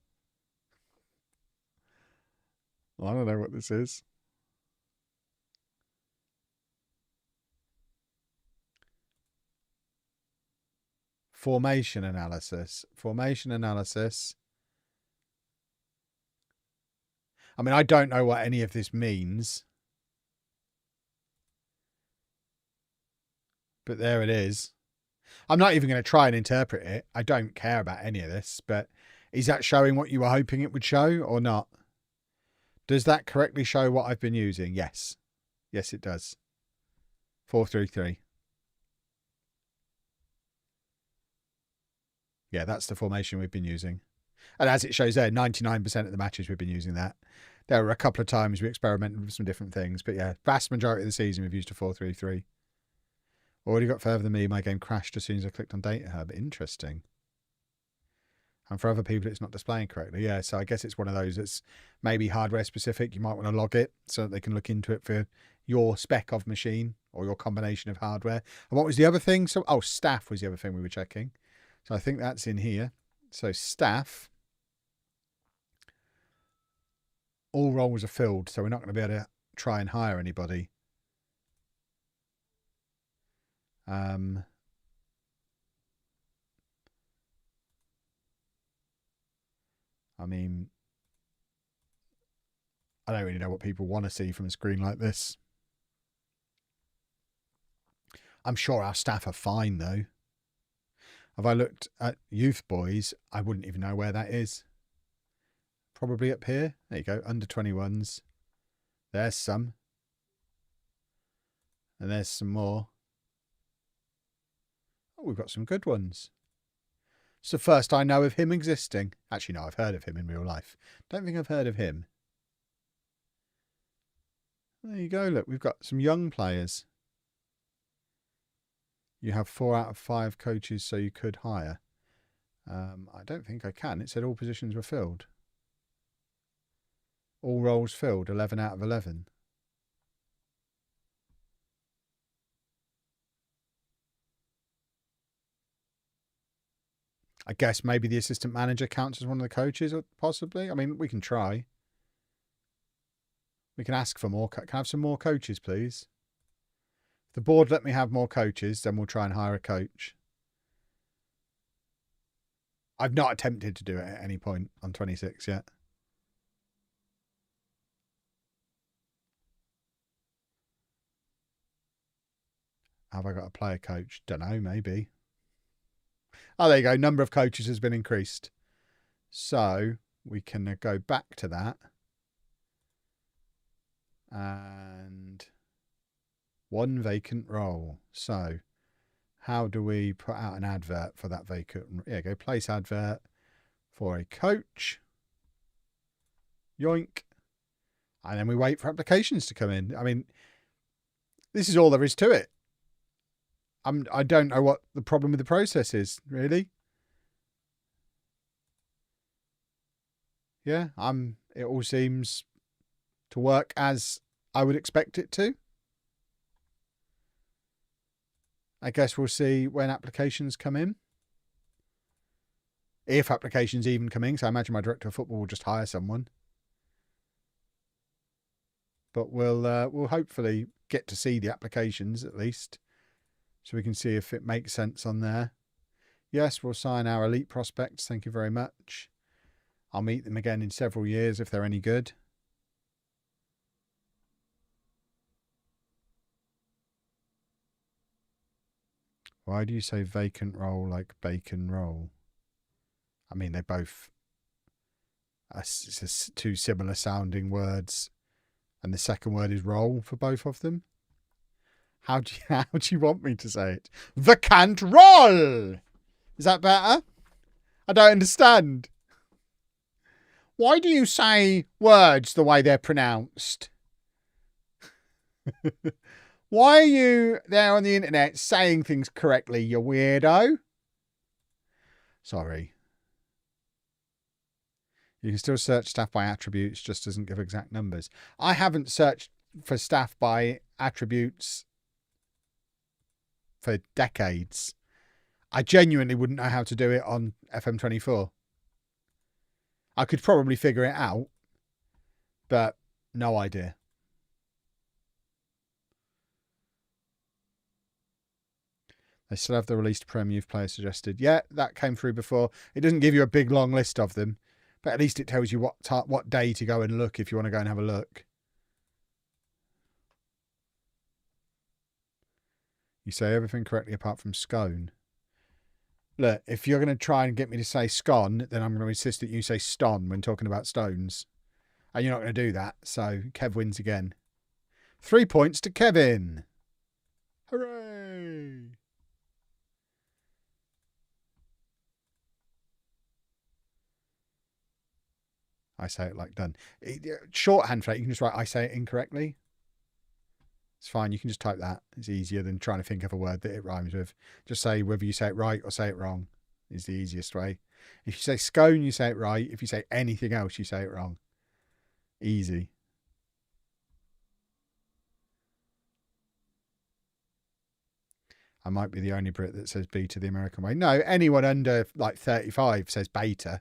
I don't know what this is. Formation analysis. Formation analysis. I mean, I don't know what any of this means. But there it is. I'm not even going to try and interpret it. I don't care about any of this. But is that showing what you were hoping it would show or not? Does that correctly show what I've been using? Yes. Yes, it does. 4-3-3. Yeah, that's the formation we've been using. And as it shows there, 99% of the matches we've been using that. There were a couple of times we experimented with some different things. But yeah, vast majority of the season we've used a 4-3-3. Already got further than me. My game crashed as soon as I clicked on Data Hub. Interesting. And for other people, it's not displaying correctly. Yeah, so I guess it's one of those that's maybe hardware specific. You might want to log it so that they can look into it for your spec of machine or your combination of hardware. And what was the other thing? So, oh, staff was the other thing we were checking. So I think that's in here. So staff. All roles are filled, so we're not going to be able to try and hire anybody. I mean, I don't really know what people want to see from a screen like this. I'm sure our staff are fine, though. Have I looked at youth boys? I wouldn't even know where that is. Probably up here. There you go. Under 21s. There's some. And there's some more. Oh, we've got some good ones. It's the first I know of him existing. Actually, no, I've heard of him in real life. Don't think I've heard of him. There you go. Look, we've got some young players. You have 4 out of 5 coaches, so you could hire. I don't think I can. It said all positions were filled. All roles filled, 11 out of 11. I guess maybe the assistant manager counts as one of the coaches, possibly. I mean, we can try. We can ask for more. Can I have some more coaches, please? If the board let me have more coaches, then we'll try and hire a coach. I've not attempted to do it at any point on 26 yet. Have I got a player coach? Don't know, maybe. Oh, there you go. Number of coaches has been increased. So we can go back to that. And 1 vacant role. So how do we put out an advert for that vacant? Yeah, go place advert for a coach. Yoink. And then we wait for applications to come in. I mean, this is all there is to it. I don't know what the problem with the process is, really. Yeah, it all seems to work as I would expect it to. I guess we'll see when applications come in. If applications even come in, so I imagine my director of football will just hire someone. But we'll hopefully get to see the applications at least, so we can see if it makes sense on there. Yes, we'll sign our elite prospects. Thank you very much. I'll meet them again in several years if they're any good. Why do you say vacant role like bacon roll? I mean, they both are 2 similar sounding words. And the second word is roll for both of them. How do you want me to say it? Vacant roll! Is that better? I don't understand. Why do you say words the way they're pronounced? Why are you there on the internet saying things correctly, you weirdo? Sorry. You can still search staff by attributes, just doesn't give exact numbers. I haven't searched for staff by attributes for decades. I genuinely wouldn't know how to do it on FM24. I could probably figure it out, but no idea. They still have the released Prem Youth player suggested. Yeah, that came through before. It doesn't give you a big long list of them, but at least it tells you what day to go and look if you want to go and have a look. You say everything correctly apart from scone. Look, if you're going to try and get me to say scone, then I'm going to insist that you say ston when talking about stones. And you're not going to do that, so Kev wins again. 3 points to Kevin. Hooray! I say it like done. Shorthand for that, you can just write I say it incorrectly. It's fine, you can just type that. It's easier than trying to think of a word that it rhymes with. Just say whether you say it right or say it wrong is the easiest way. If you say scone, you say it right. If you say anything else, you say it wrong. Easy. I might be the only Brit that says beta the American way. No, anyone under like 35 says beta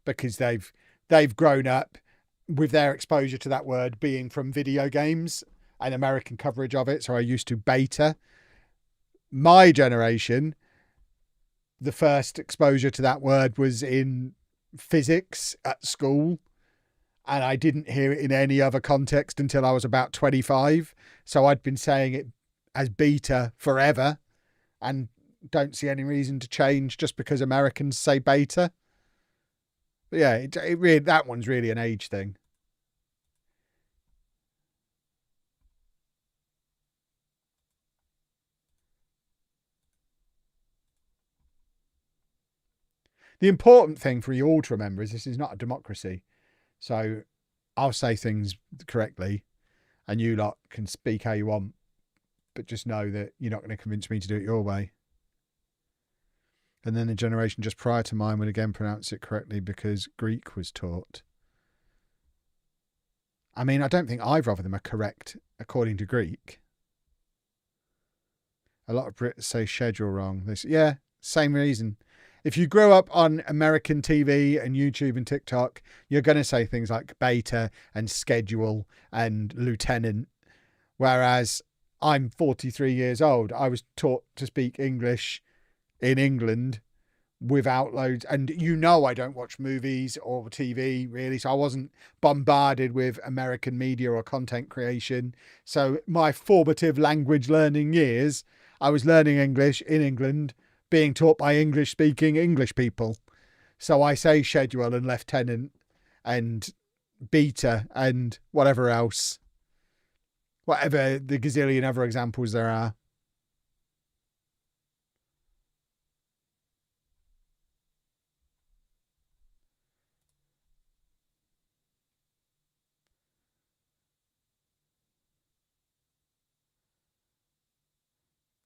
because they've grown up with their exposure to that word being from video games and American coverage of it. So I used to beta. My generation, the first exposure to that word was in physics at school. And I didn't hear it in any other context until I was about 25. So I'd been saying it as beta forever and don't see any reason to change just because Americans say beta. But yeah, it really, that one's really an age thing. The important thing for you all to remember is this is not a democracy. So I'll say things correctly and you lot can speak how you want, but just know that you're not going to convince me to do it your way. And then the generation just prior to mine would again pronounce it correctly because Greek was taught. I mean, I don't think either of them are correct according to Greek. A lot of Brits say schedule wrong. Yeah, same reason. If you grow up on American TV and YouTube and TikTok, you're going to say things like beta and schedule and lieutenant. Whereas I'm 43 years old. I was taught to speak English in England without loads. And you know I don't watch movies or TV really. So I wasn't bombarded with American media or content creation. So my formative language learning years, I was learning English in England, being taught by English-speaking English people. So I say schedule and lieutenant and beta and whatever else. Whatever the gazillion other examples there are.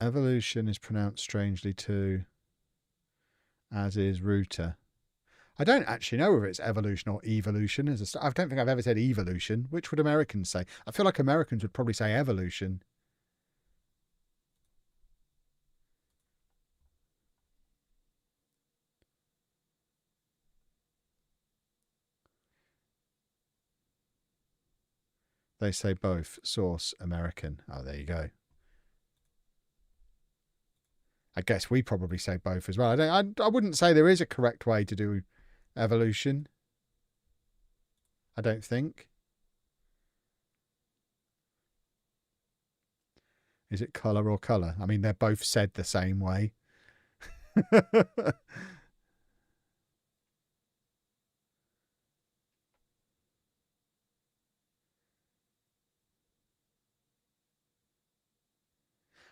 Evolution is pronounced strangely too, as is router. I don't actually know whether it's evolution or evolution. I don't think I've ever said evolution. Which would Americans say? I feel like Americans would probably say evolution. They say both. Source, American. Oh, there you go. I guess we probably say both as well. I wouldn't say there is a correct way to do evolution. I don't think. Is it colour or colour? I mean, they're both said the same way.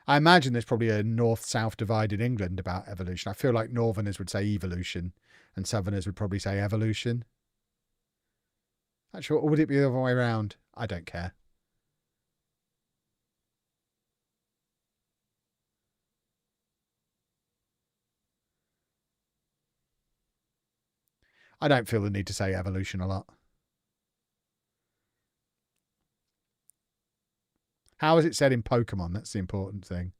I imagine there's probably a north-south divide in England about evolution. I feel like northerners would say evolution and southerners would probably say evolution. Actually, or would it be the other way around? I don't care. I don't feel the need to say evolution a lot. How is it said in Pokemon? That's the important thing.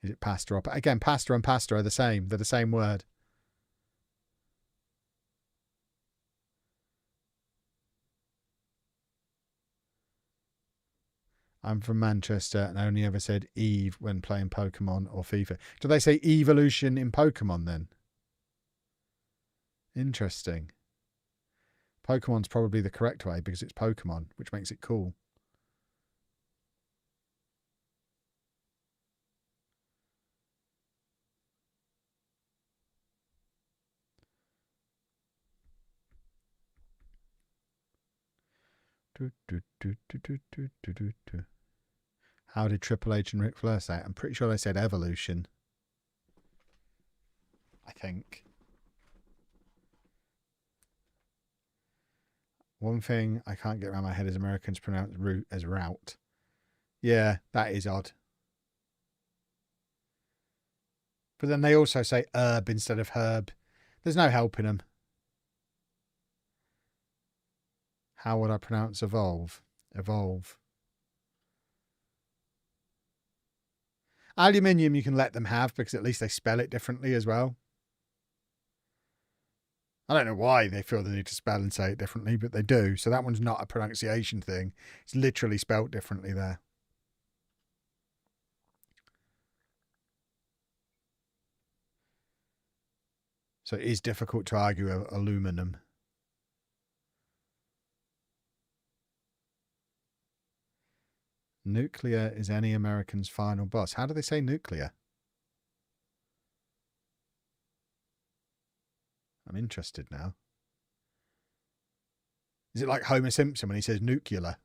Is it pasta or... Again, pasta and pasta are the same. They're the same word. I'm from Manchester and I only ever said Eve when playing Pokemon or FIFA. Do they say evolution in Pokemon then? Interesting. Pokemon's probably the correct way because it's Pokemon, which makes it cool. How did Triple H and Ric Flair say it? I'm pretty sure they said evolution. I think. One thing I can't get around my head is Americans pronounce route as route. Yeah, that is odd. But then they also say herb instead of herb. There's no helping them. How would I pronounce evolve? Evolve. Aluminium you can let them have because at least they spell it differently as well. I don't know why they feel the need to spell and say it differently, but they do. So that one's not a pronunciation thing. It's literally spelt differently there. So it is difficult to argue aluminum. Nuclear is any American's final boss. How do they say nuclear? I'm interested now. Is it like Homer Simpson when he says nuclear?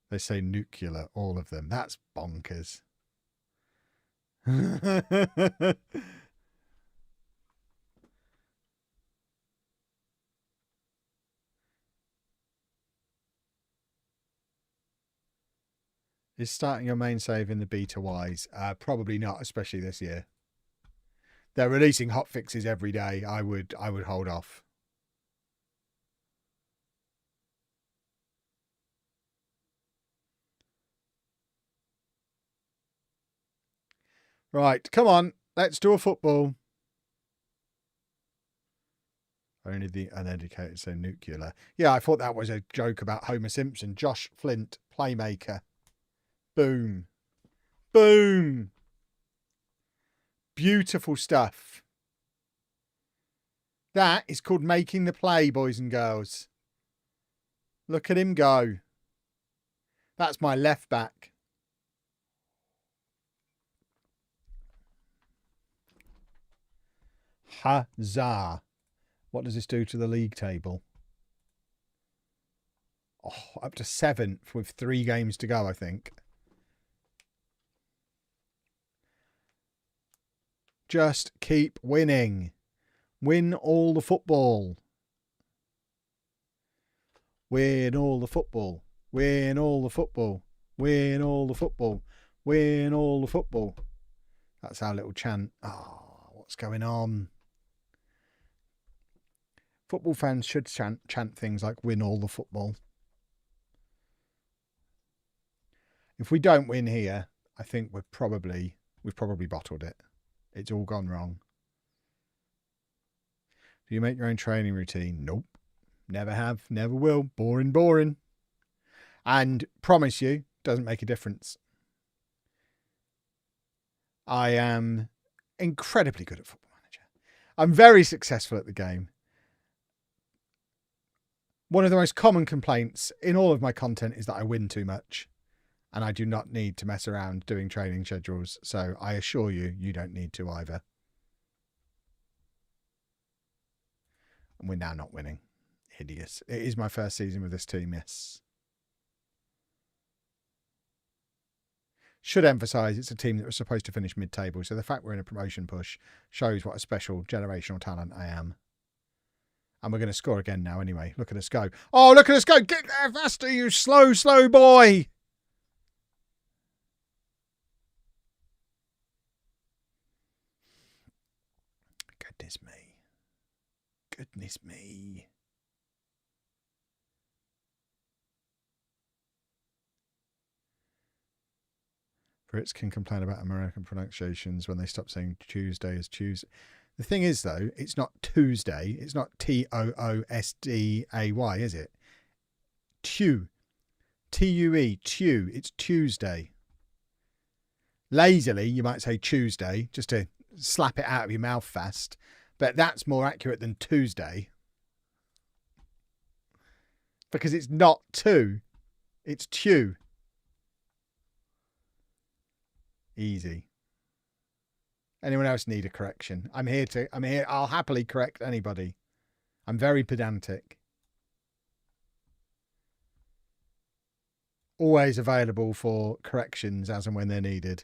They say nuclear, all of them. That's bonkers. Is starting your main save in the beta wise? Probably not, especially this year. They're releasing hotfixes every day. I would hold off. Right, come on. Let's do a football. Only the uneducated say nuclear. Yeah, I thought that was a joke about Homer Simpson. Josh Flint, playmaker. Boom. Boom. Beautiful stuff. That is called making the play, boys and girls. Look at him go. That's my left back. Huzzah. What does this do to the league table? Oh, up to 7th with 3 games to go, I think. Just keep winning. Win all the football. Win all the football. Win all the football. Win all the football. Win all the football. That's our little chant. Oh, what's going on? Football fans should chant things like win all the football. If we don't win here, I think we've probably bottled it. It's all gone wrong. Do you make your own training routine? Nope. Never have, never will. Boring, boring. And promise you, doesn't make a difference. I am incredibly good at Football Manager. I'm very successful at the game. One of the most common complaints in all of my content is that I win too much. And I do not need to mess around doing training schedules. So I assure you, you don't need to either. And we're now not winning. Hideous. It is my first season with this team, yes. Should emphasise it's a team that was supposed to finish mid-table. So the fact we're in a promotion push shows what a special generational talent I am. And we're going to score again now anyway. Look at us go. Oh, look at us go. Get there faster, you slow, slow boy. Goodness me. Goodness me. Brits can complain about American pronunciations when they stop saying Tuesday as Tuesday. The thing is, though, it's not Tuesday. It's not Toosday, is it? Tew. Tue. Tew. It's Tuesday. Lazily, you might say Tuesday, just to slap it out of your mouth fast. But that's more accurate than Tuesday. Because it's not two. It's Tew. Easy. Anyone else need a correction? I'm here. I'll happily correct anybody. I'm very pedantic. Always available for corrections as and when they're needed.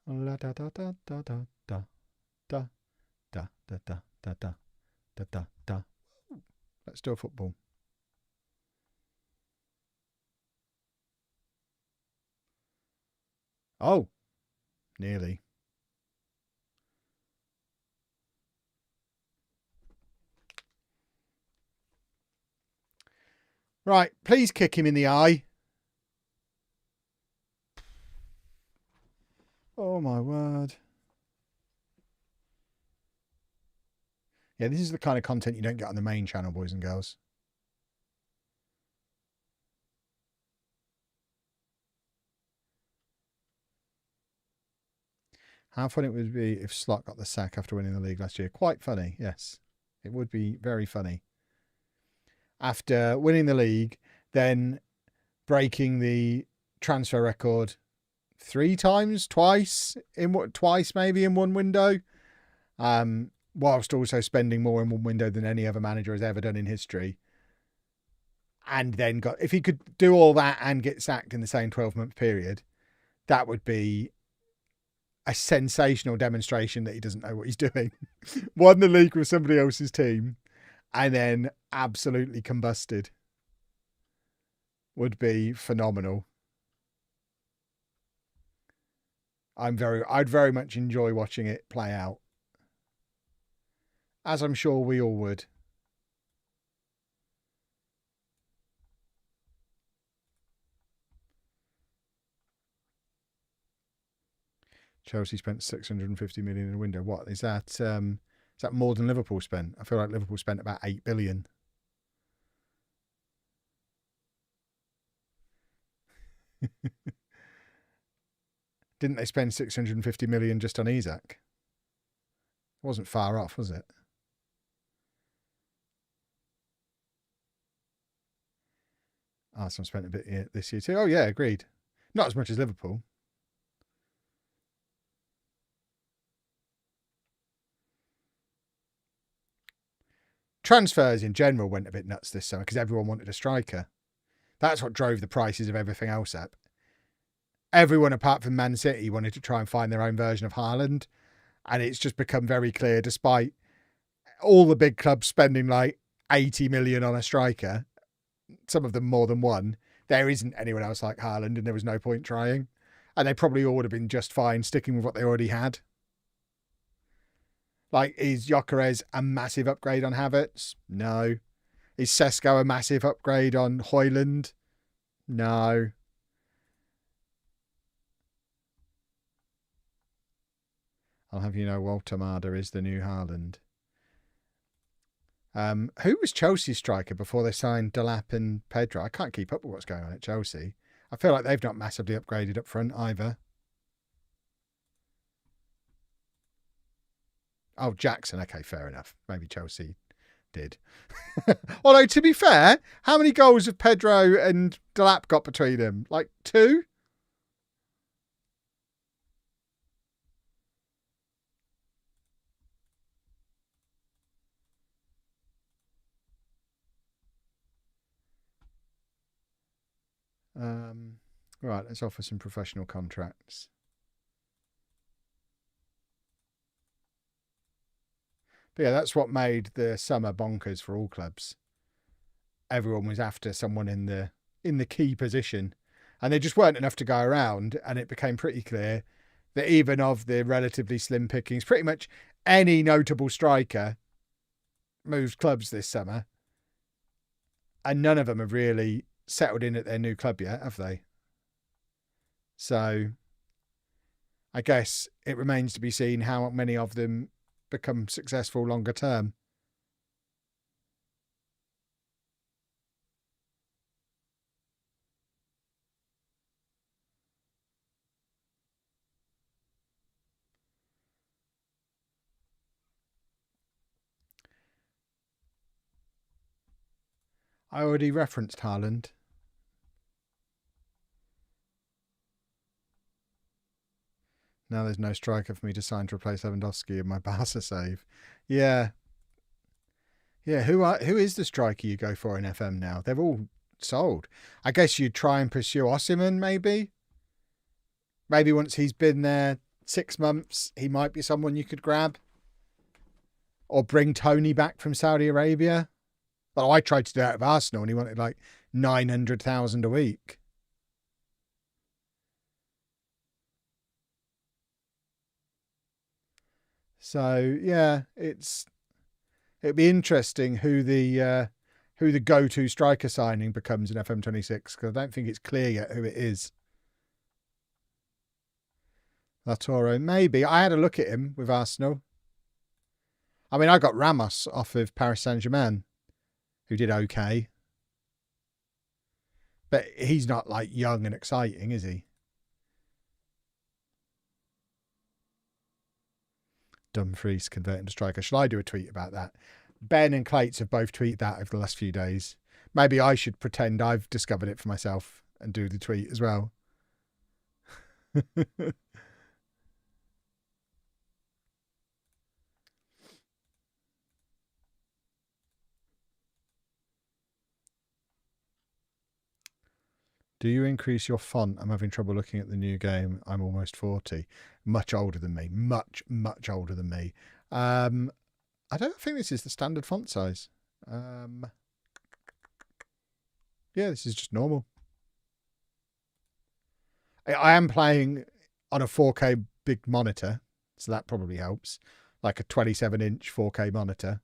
La da da da da da da da da da da da da. Da, da, da. Let's do a football. Oh, nearly. Right, please kick him in the eye. Oh my word. Yeah, this is the kind of content you don't get on the main channel, boys and girls. How funny it would be if Slot got the sack after winning the league last year. Quite funny, yes. It would be very funny. After winning the league, then breaking the transfer record twice maybe in one window. Whilst also spending more in one window than any other manager has ever done in history. And then if he could do all that and get sacked in the same 12-month period, that would be a sensational demonstration that he doesn't know what he's doing. Won the league with somebody else's team and then absolutely combusted. Would be phenomenal. I'd very much enjoy watching it play out. As I'm sure we all would. Chelsea spent 650 million in a window. What is that? Is that more than Liverpool spent? I feel like Liverpool spent about 8 billion. Didn't they spend 650 million just on Isak? It wasn't far off, was it? Arsenal spent a bit this year too. Oh, yeah, agreed. Not as much as Liverpool. Transfers in general went a bit nuts this summer because everyone wanted a striker. That's what drove the prices of everything else up. Everyone apart from Man City wanted to try and find their own version of Haaland. And it's just become very clear, despite all the big clubs spending like 80 million on a striker, some of them more than one, there isn't anyone else like Haaland and there was no point trying. And they probably all would have been just fine sticking with what they already had. Like, is Gyökeres a massive upgrade on Havertz? No. Is Sesko a massive upgrade on Højlund? No. I'll have you know Walter Marder is the new Haaland. Who was Chelsea's striker before they signed Delap and Pedro? I can't keep up with what's going on at Chelsea. I feel like they've not massively upgraded up front either. Oh, Jackson. Okay, fair enough. Maybe Chelsea did. Although, to be fair, how many goals have Pedro and Delap got between them? Like 2? Right, let's offer some professional contracts. But yeah, that's what made the summer bonkers for all clubs. Everyone was after someone in the key position, and there just weren't enough to go around. And it became pretty clear that even of the relatively slim pickings, pretty much any notable striker moved clubs this summer. And none of them have really settled in at their new club yet, have they? So I guess it remains to be seen how many of them become successful longer term. I already referenced Haaland. Now there's no striker for me to sign to replace Lewandowski in my Barca save. Yeah. Yeah, who is the striker you go for in FM now? They're all sold. I guess you'd try and pursue Osimhen, maybe. Maybe once he's been there 6 months, he might be someone you could grab. Or bring Tony back from Saudi Arabia. Well, I tried to do that with Arsenal and he wanted like 900,000 a week. So yeah, it'd be interesting who the go-to striker signing becomes in FM26 because I don't think it's clear yet who it is. Latoro, maybe. I had a look at him with Arsenal. I mean, I got Ramos off of Paris Saint-Germain, who did okay. But he's not like young and exciting, is he? Dumfries converting to striker. Shall I do a tweet about that? Ben and Clates have both tweeted that over the last few days. Maybe I should pretend I've discovered it for myself and do the tweet as well. Do you increase your font? I'm having trouble looking at the new game. I'm almost 40. Much older than me. Much, much older than me. I don't think this is the standard font size. Yeah, this is just normal. I am playing on a 4K big monitor, so that probably helps. Like a 27-inch 4K monitor.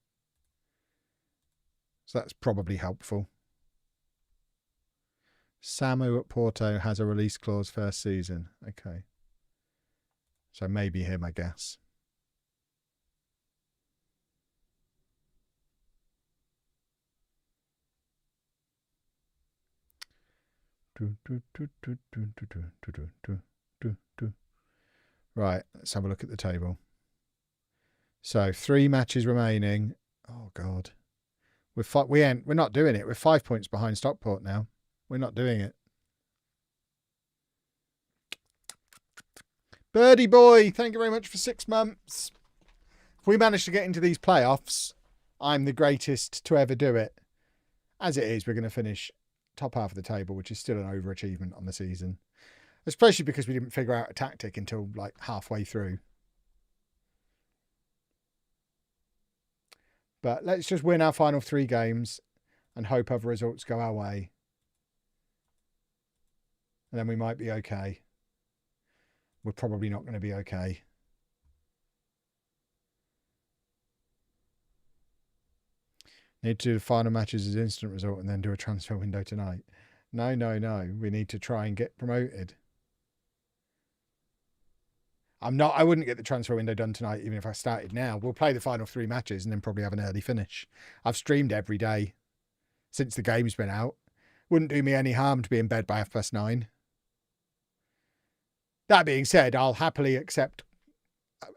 So that's probably helpful. Samu at Porto has a release clause first season. Okay. So maybe him, I guess. Right, let's have a look at the table. So 3 matches remaining. Oh God. We're not doing it. We're 5 points behind Stockport now. We're not doing it. Birdie boy, thank you very much for 6 months. If we manage to get into these playoffs, I'm the greatest to ever do it. As it is, we're going to finish top half of the table, which is still an overachievement on the season. Especially because we didn't figure out a tactic until like halfway through. But let's just win our final 3 games and hope other results go our way. And then we might be okay. We're probably not going to be okay. Need to do the final matches as instant result and then do a transfer window tonight. No. We need to try and get promoted. I wouldn't get the transfer window done tonight even if I started now. We'll play the final 3 matches and then probably have an early finish. I've streamed every day since the game's been out. Wouldn't do me any harm to be in bed by 9:30. That being said, I'll happily accept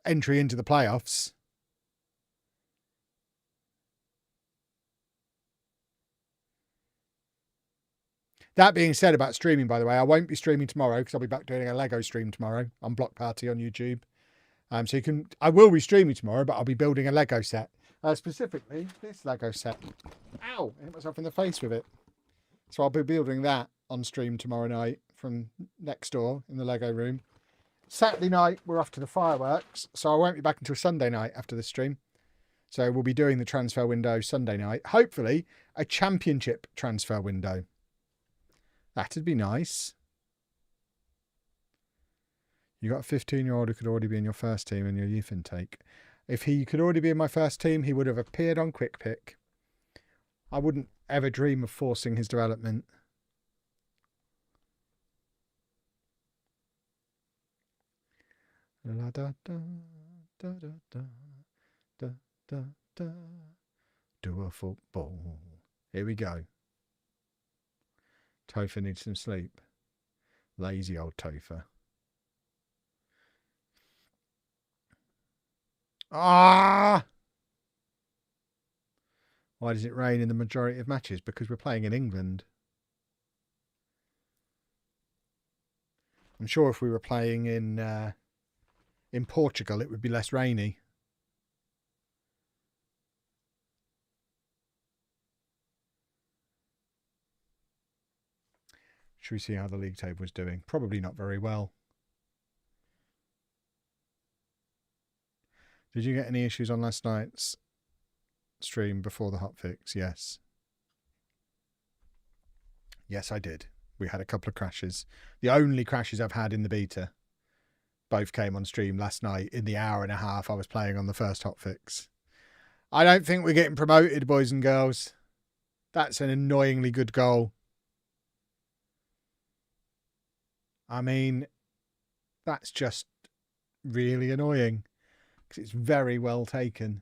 entry into the playoffs. That being said about streaming, by the way, I won't be streaming tomorrow because I'll be back doing a Lego stream tomorrow on Block Party on YouTube. I will be streaming tomorrow, but I'll be building a Lego set. Specifically, this Lego set. Ow! I hit myself in the face with it. So I'll be building that on stream tomorrow night from next door in the Lego room. Saturday night, we're off to the fireworks, so I won't be back until Sunday night after the stream. So we'll be doing the transfer window Sunday night. Hopefully, a championship transfer window. That'd be nice. You got a 15-year-old who could already be in your first team in your youth intake. If he could already be in my first team, he would have appeared on Quick Pick. I wouldn't ever dream of forcing his development. La da da da da da da da da. Do a football. Here we go. Topher needs some sleep. Lazy old Topher. Ah! Why does it rain in the majority of matches? Because we're playing in England. I'm sure if we were playing in Portugal, it would be less rainy. Should we see how the league table is doing? Probably not very well. Did you get any issues on last night's stream before the hotfix? Yes. Yes, I did. We had a couple of crashes. The only crashes I've had in the beta both came on stream last night in the hour and a half I was playing on the first hotfix. I don't think we're getting promoted, boys and girls. That's an annoyingly good goal. I mean, that's just really annoying because it's very well taken.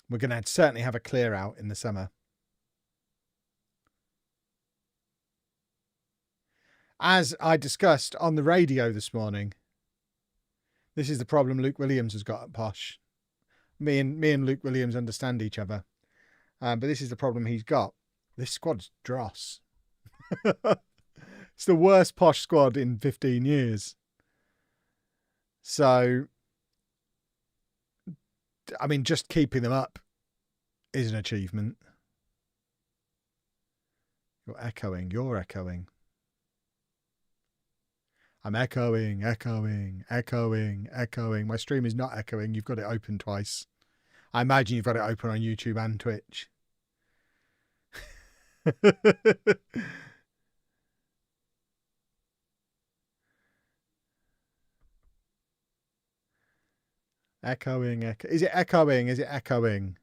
We're going to certainly have a clear out in the summer. As I discussed on the radio this morning, this is the problem Luke Williams has got at Posh. Me and Luke Williams understand each other. But this is the problem he's got. This squad's dross. It's the worst Posh squad in 15 years. So, I mean, just keeping them up is an achievement. You're echoing. You're echoing. I'm echoing. My stream is not echoing. You've got it open twice. I imagine you've got it open on YouTube and Twitch. Echoing. Is it echoing? Is it echoing?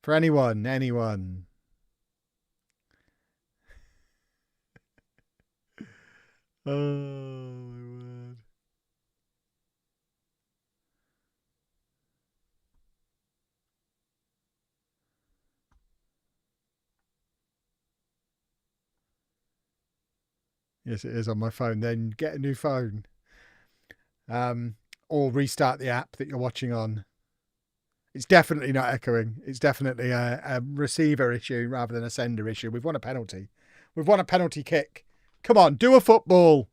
For anyone. Oh, my word. Yes, it is on my phone. Then get a new phone. Or restart the app that you're watching on. It's definitely not echoing. It's definitely a receiver issue rather than a sender issue. We've won a penalty. We've won a penalty kick. Come on, do a football.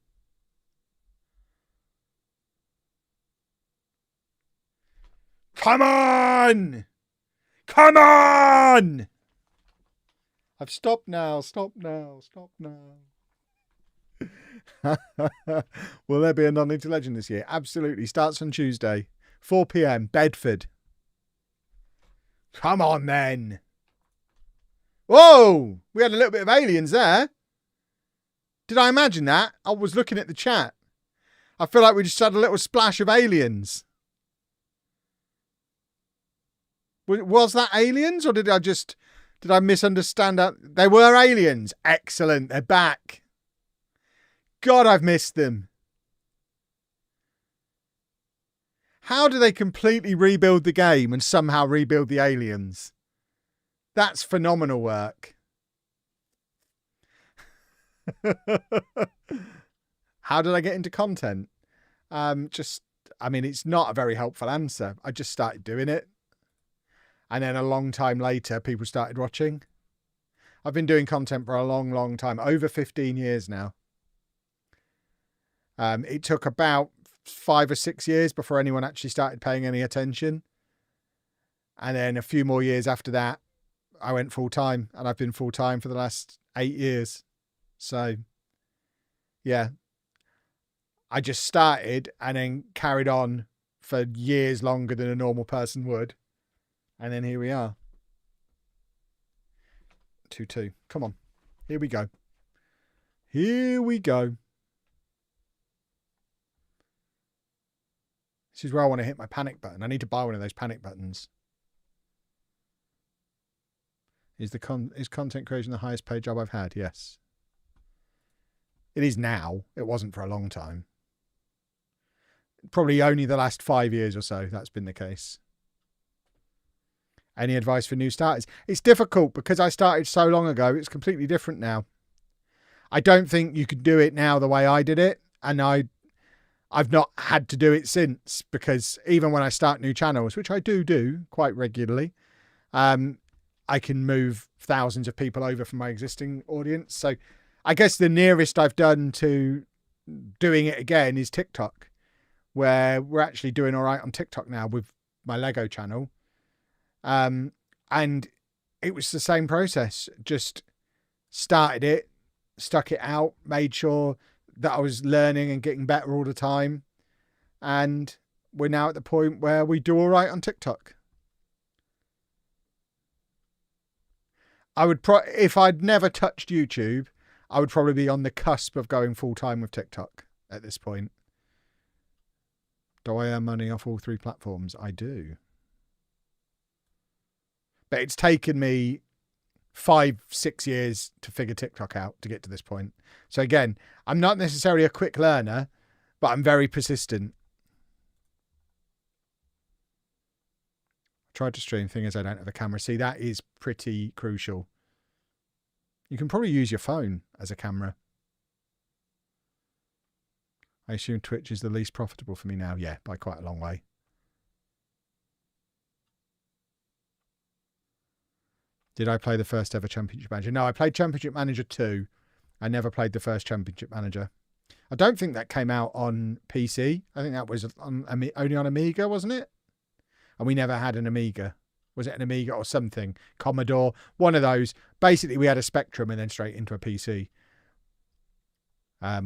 Come on! Come on! I've stopped now. Will there be a non-League legend this year? Absolutely. Starts on Tuesday, 4 p.m. Bedford. Come on then. Whoa! We had a little bit of aliens there. Did I imagine that? I was looking at the chat. I feel like we just had a little splash of aliens. Was that aliens or did I misunderstand that? They were aliens. Excellent. They're back. God, I've missed them. How do they completely rebuild the game and somehow rebuild the aliens? That's phenomenal work. How did I get into content? I mean, it's not a very helpful answer. I just started doing it. And then a long time later, people started watching. I've been doing content for a long, long time, over 15 years now. It took about 5 or 6 years before anyone actually started paying any attention. And then a few more years after that, I went full time, and I've been full time for the last 8 years. So, yeah, I just started and then carried on for years longer than a normal person would. And then here we are. 2-2. Come on. Here we go. Here we go. This is where I want to hit my panic button. I need to buy one of those panic buttons. Is content creation the highest paid job I've had? Yes. It is now. It wasn't for a long time. Probably only the last 5 years or so that's been the case. Any advice for new starters? It's difficult because I started so long ago. It's completely different now. I don't think you could do it now the way I did it. And I've not had to do it since, because even when I start new channels, which I do quite regularly, I can move thousands of people over from my existing audience. So I guess the nearest I've done to doing it again is TikTok, where we're actually doing all right on TikTok now with my Lego channel. And it was the same process. Just started it, stuck it out, made sure that I was learning and getting better all the time. And we're now at the point where we do all right on TikTok. I would if I'd never touched YouTube, I would probably be on the cusp of going full time with TikTok at this point. Do I earn money off all 3 platforms? I do. But it's taken me 5-6 years to figure TikTok out to get to this point. So again, I'm not necessarily a quick learner, but I'm very persistent. Tried to stream, thing is I don't have a camera. See, that is pretty crucial. You can probably use your phone as a camera. I assume Twitch is the least profitable for me now. Yeah, by quite a long way. Did I play the first ever Championship Manager? No, I played Championship Manager 2. I never played the first Championship Manager. I don't think that came out on PC. I think that was only on Amiga, wasn't it? And we never had an Amiga. Was it an Amiga or something? Commodore, one of those. Basically, we had a Spectrum and then straight into a PC.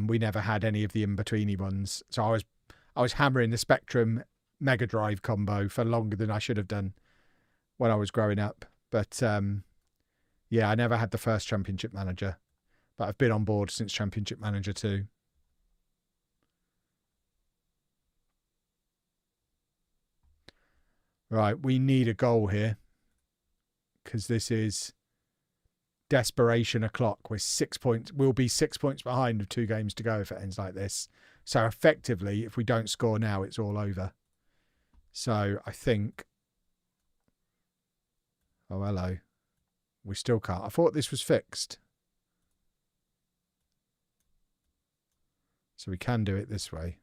We never had any of the in-betweeny ones. So I was hammering the Spectrum Mega Drive combo for longer than I should have done when I was growing up. But yeah, I never had the first Championship Manager. But I've been on board since Championship Manager 2. Right, we need a goal here, because this is desperation o'clock. We're 6 points. We'll be 6 points behind with 2 games to go if it ends like this. So effectively, if we don't score now, it's all over. So I think... Oh, hello. We still can't. I thought this was fixed. So we can do it this way.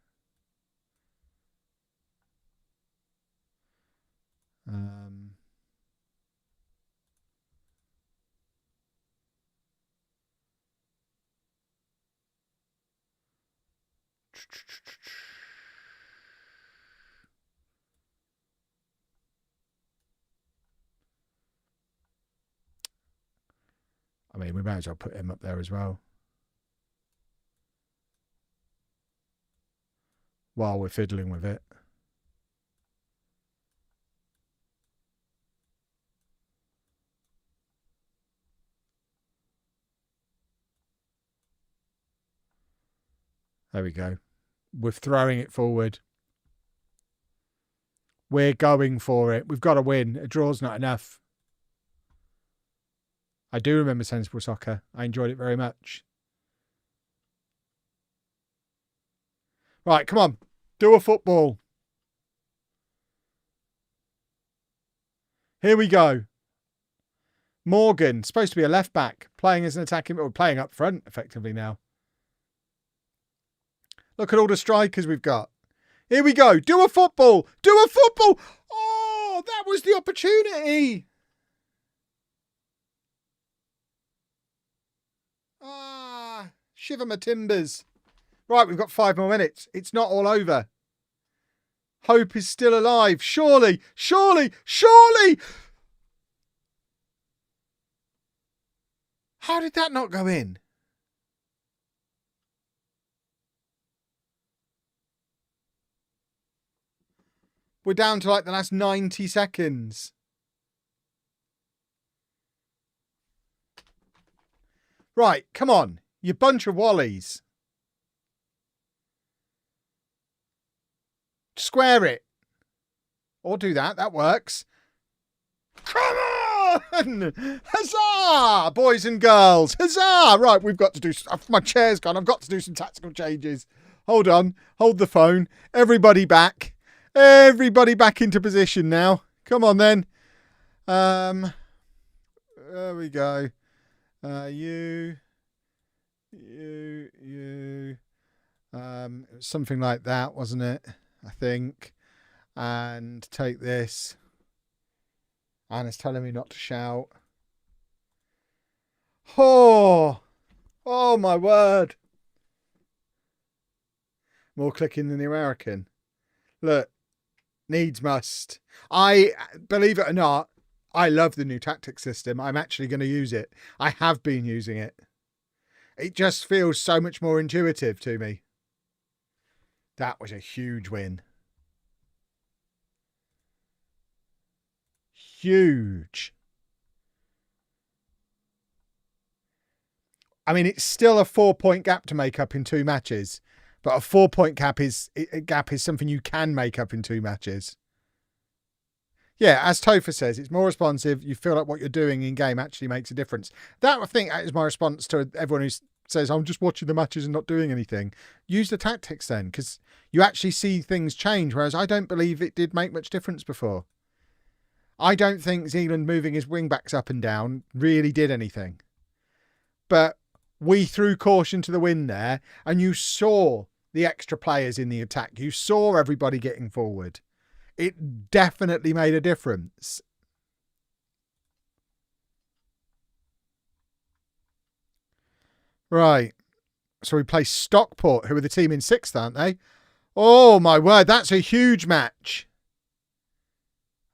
I mean, we might as well put him up there as well. While we're fiddling with it. There we go. We're throwing it forward. We're going for it. We've got to win. A draw's not enough. I do remember Sensible Soccer. I enjoyed it very much. Right, come on. Do a football. Here we go. Morgan, supposed to be a left back, playing as an attacking, or playing up front effectively now. Look at all the strikers we've got. Here we go. Do a football. Do a football. Oh, that was the opportunity. Ah, shiver my timbers. Right, we've got 5 more minutes. It's not all over. Hope is still alive. Surely, surely, surely. How did that not go in? We're down to like the last 90 seconds. Right, come on. You bunch of wallies. Square it. Or do that. That works. Come on! Huzzah! Boys and girls. Huzzah! Right, we've got to do... My chair's gone. I've got to do some tactical changes. Hold on. Hold the phone. Everybody back. Everybody back into position now. Come on, then. There we go. You. Something like that, wasn't it? I think. And take this. Anna's telling me not to shout. Oh my word. More clicking than the American. Look, needs must. Believe it or not, I love the new tactics system. I'm actually going to use it. I have been using it. It just feels so much more intuitive to me. That was a huge win. Huge. I mean, it's still a 4-point gap to make up in 2 matches, but a 4-point gap is something you can make up in 2 matches. Yeah, as Topher says, it's more responsive. You feel like what you're doing in game actually makes a difference. That, I think, is my response to everyone who says, I'm just watching the matches and not doing anything. Use the tactics then, because you actually see things change, whereas I don't believe it did make much difference before. I don't think Zealand moving his wing-backs up and down really did anything. But we threw caution to the wind there, and you saw the extra players in the attack. You saw everybody getting forward. It definitely made a difference. Right. So we play Stockport, who are the team in 6th, aren't they? Oh, my word. That's a huge match.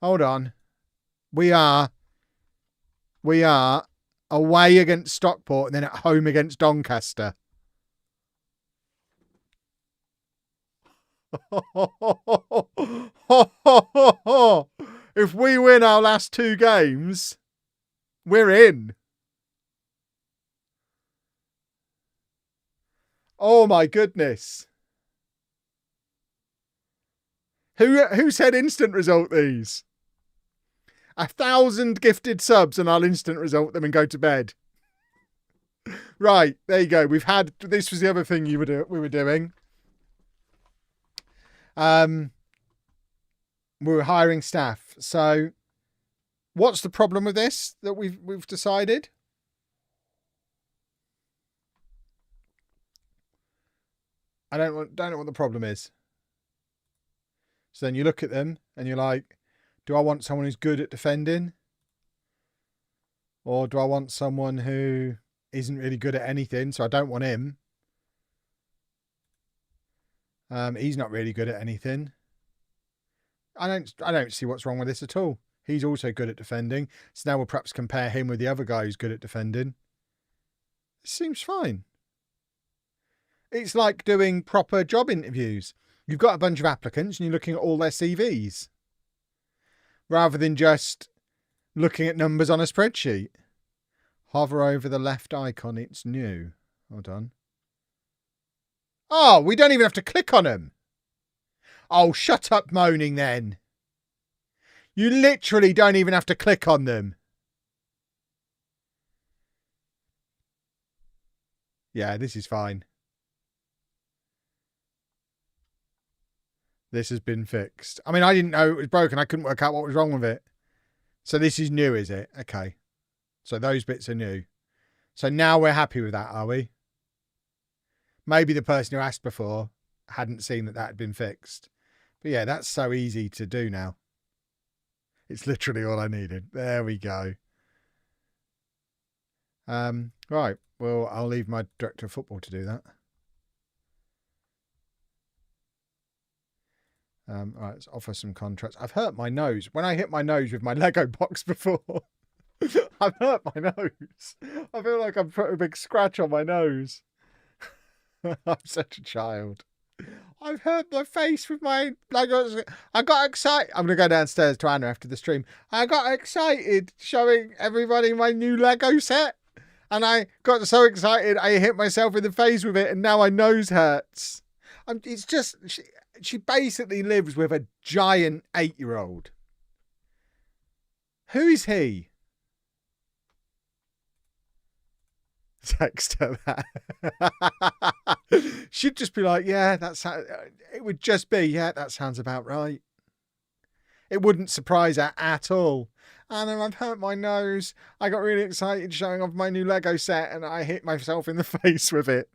Hold on. We are away against Stockport and then at home against Doncaster. If we win our last 2 games, we're in. Oh my goodness. Who said instant result these? 1,000 gifted subs and I'll instant result them and go to bed. Right, there you go. This was the other thing we were doing. We were hiring staff. So what's the problem with this that we've decided? I don't know what the problem is. So then you look at them and you're like, do I want someone who's good at defending? Or do I want someone who isn't really good at anything? So I don't want him. He's not really good at anything. I don't see what's wrong with this at all. He's also good at defending. So now we'll perhaps compare him with the other guy who's good at defending. It seems fine. It's like doing proper job interviews. You've got a bunch of applicants and you're looking at all their CVs. Rather than just looking at numbers on a spreadsheet. Hover over the left icon. It's new. Hold on. Oh, we don't even have to click on them. Oh, shut up moaning then. You literally don't even have to click on them. Yeah, this is fine. This has been fixed. I mean, I didn't know it was broken. I couldn't work out what was wrong with it. So this is new, is it? Okay. So those bits are new. So now we're happy with that, are we? Maybe the person who asked before hadn't seen that had been fixed. But yeah, that's so easy to do now. It's literally all I needed. There we go. Right. Well, I'll leave my director of football to do that. All right, let's offer some contracts. I've hurt my nose. When I hit my nose with my Lego box before, I've hurt my nose. I feel like I've put a big scratch on my nose. I'm such a child. I've hurt my face with my Lego. I got excited. I'm going to go downstairs to Anna after the stream. I got excited showing everybody my new Lego set. And I got so excited, I hit myself in the face with it. And now my nose hurts. It's just... She basically lives with a giant 8-year-old. Who is he? Text her that. She'd just be like, yeah, that's how it would just be. Yeah, that sounds about right. It wouldn't surprise her at all. Anna, I've hurt my nose. I got really excited showing off my new Lego set and I hit myself in the face with it.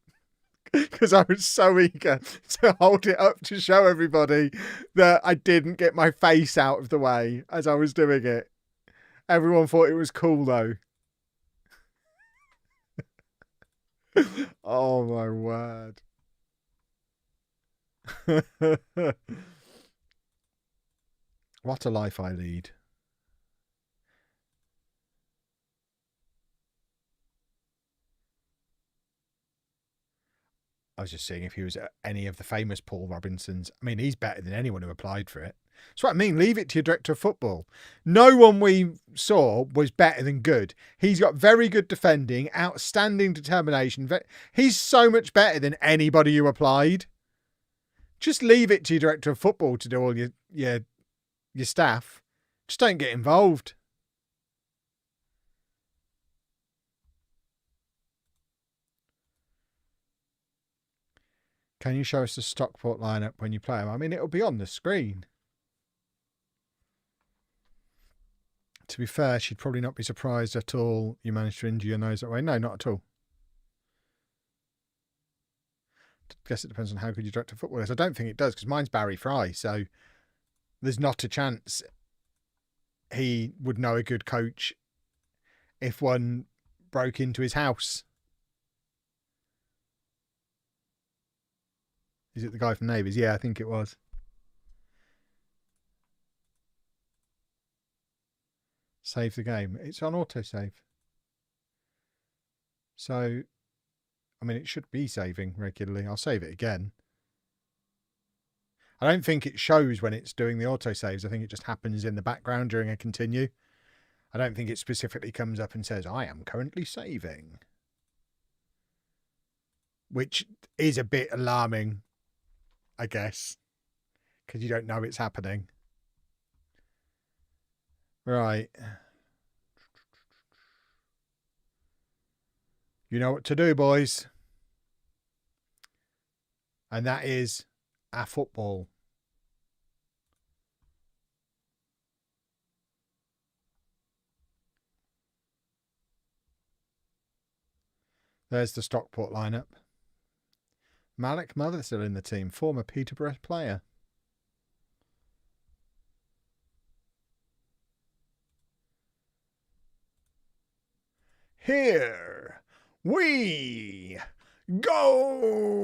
Because I was so eager to hold it up to show everybody that I didn't get my face out of the way as I was doing it. Everyone thought it was cool though. Oh my word. What a life I lead. I was just seeing if he was any of the famous Paul Robinsons. I mean, he's better than anyone who applied for it. That's what I mean. Leave it to your director of football. No one we saw was better than good. He's got very good defending, outstanding determination. He's so much better than anybody who applied. Just leave it to your director of football to do all your staff. Just don't get involved. Can you show us the Stockport lineup when you play them? I mean, it'll be on the screen. To be fair, she'd probably not be surprised at all you managed to injure your nose that way. No, not at all. I guess it depends on how good your director of football is. I don't think it does because mine's Barry Fry, so there's not a chance he would know a good coach if one broke into his house. Is it the guy from Neighbours? Yeah, I think it was. Save the game. It's on autosave. So, I mean, it should be saving regularly. I'll save it again. I don't think it shows when it's doing the autosaves. I think it just happens in the background during a continue. I don't think it specifically comes up and says, I am currently saving. Which is a bit alarming, I guess, because you don't know it's happening. Right. You know what to do, boys. And that is our football. There's the Stockport lineup. Malik Mother still in the team, former Peterborough player. Here we go.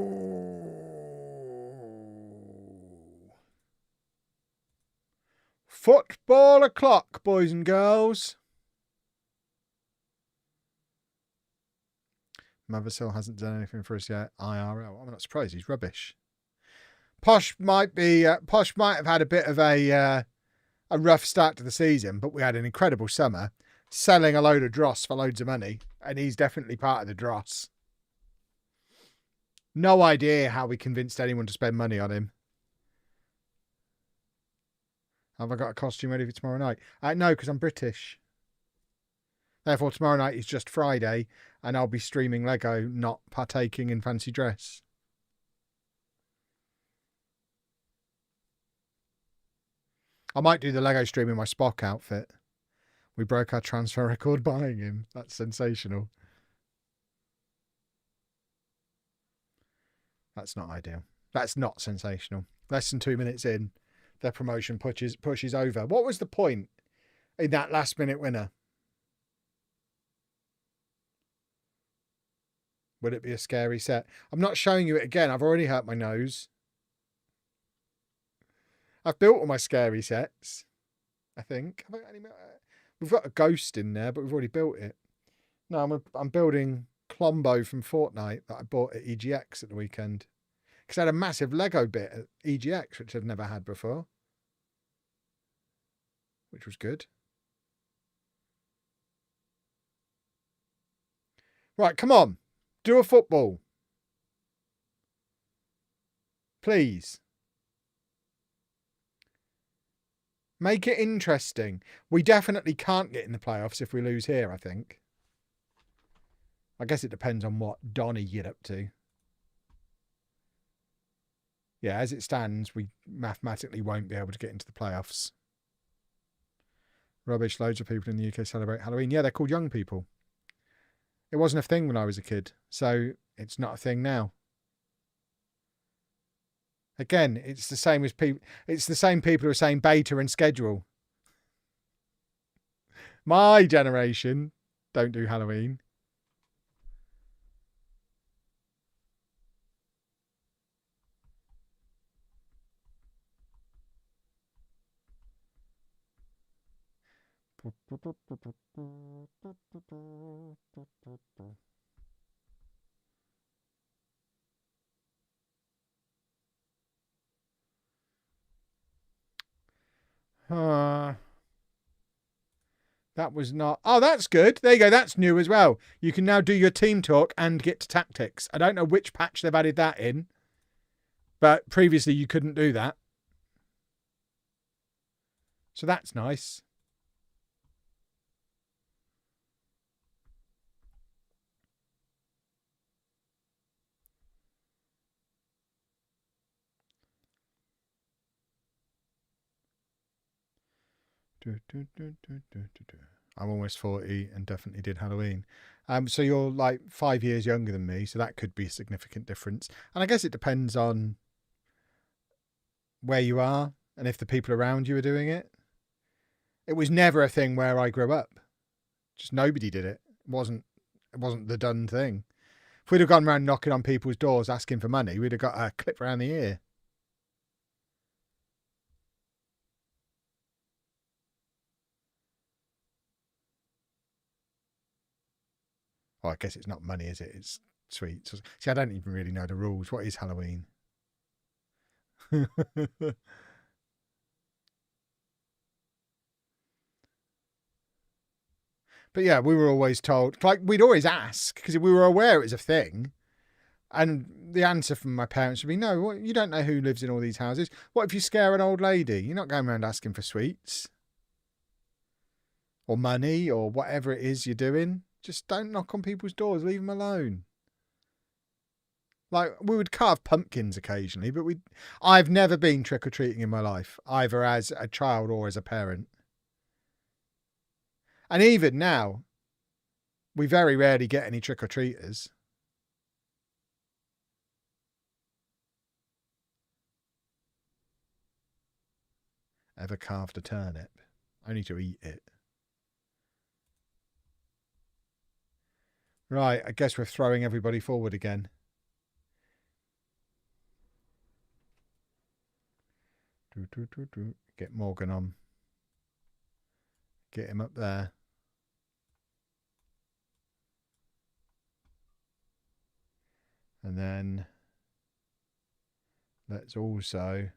Football o'clock, boys and girls. Mothersill hasn't done anything for us yet. IRL. I'm not surprised. He's rubbish. Posh might have had a bit of a rough start to the season, but we had an incredible summer, selling a load of dross for loads of money, and he's definitely part of the dross. No idea how we convinced anyone to spend money on him. Have I got a costume ready for tomorrow night? No, because I'm British. Therefore, tomorrow night is just Friday, and I'll be streaming Lego, not partaking in fancy dress. I might do the Lego stream in my Spock outfit. We broke our transfer record buying him. That's sensational. That's not ideal. That's not sensational. Less than 2 minutes in, their promotion pushes over. What was the point in that last-minute winner? Would it be a scary set? I'm not showing you it again. I've already hurt my nose. I've built all my scary sets, I think. Have I got any more? We've got a ghost in there, but we've already built it. No, I'm building Clombo from Fortnite that I bought at EGX at the weekend. Because I had a massive Lego bit at EGX, which I've never had before. Which was good. Right, come on. Do a football. Please. Make it interesting. We definitely can't get in the playoffs if we lose here, I think. I guess it depends on what Donny get up to. Yeah, as it stands, we mathematically won't be able to get into the playoffs. Rubbish. Loads of people in the UK celebrate Halloween. Yeah, they're called young people. It wasn't a thing when I was a kid, so it's not a thing now. Again, it's the same as people. It's the same people who are saying beta and schedule. My generation don't do Halloween. That was not... Oh, that's good. There you go. That's new as well. You can now do your team talk and get to tactics. I don't know which patch they've added that in, but previously you couldn't do that. So that's nice. I'm almost 40 and definitely did Halloween. So you're like 5 years younger than me, so that could be a significant difference. And I guess it depends on where you are and if the people around you are doing it. It was never a thing where I grew up. Just nobody did it. It wasn't the done thing. If we'd have gone around knocking on people's doors asking for money, we'd have got a clip around the ear. Well, I guess it's not money, is it? It's sweets. See, I don't even really know the rules. What is Halloween? But yeah, we were always told, like, we'd always ask because we were aware it was a thing. And the answer from my parents would be, no, you don't know who lives in all these houses. What if you scare an old lady? You're not going around asking for sweets or money or whatever it is you're doing. Just don't knock on people's doors. Leave them alone. Like, we would carve pumpkins occasionally, but I've never been trick-or-treating in my life, either as a child or as a parent. And even now, we very rarely get any trick-or-treaters. Ever carved a turnip? Only to eat it. Right, I guess we're throwing everybody forward again. Get Morgan on. Get him up there. And then let's also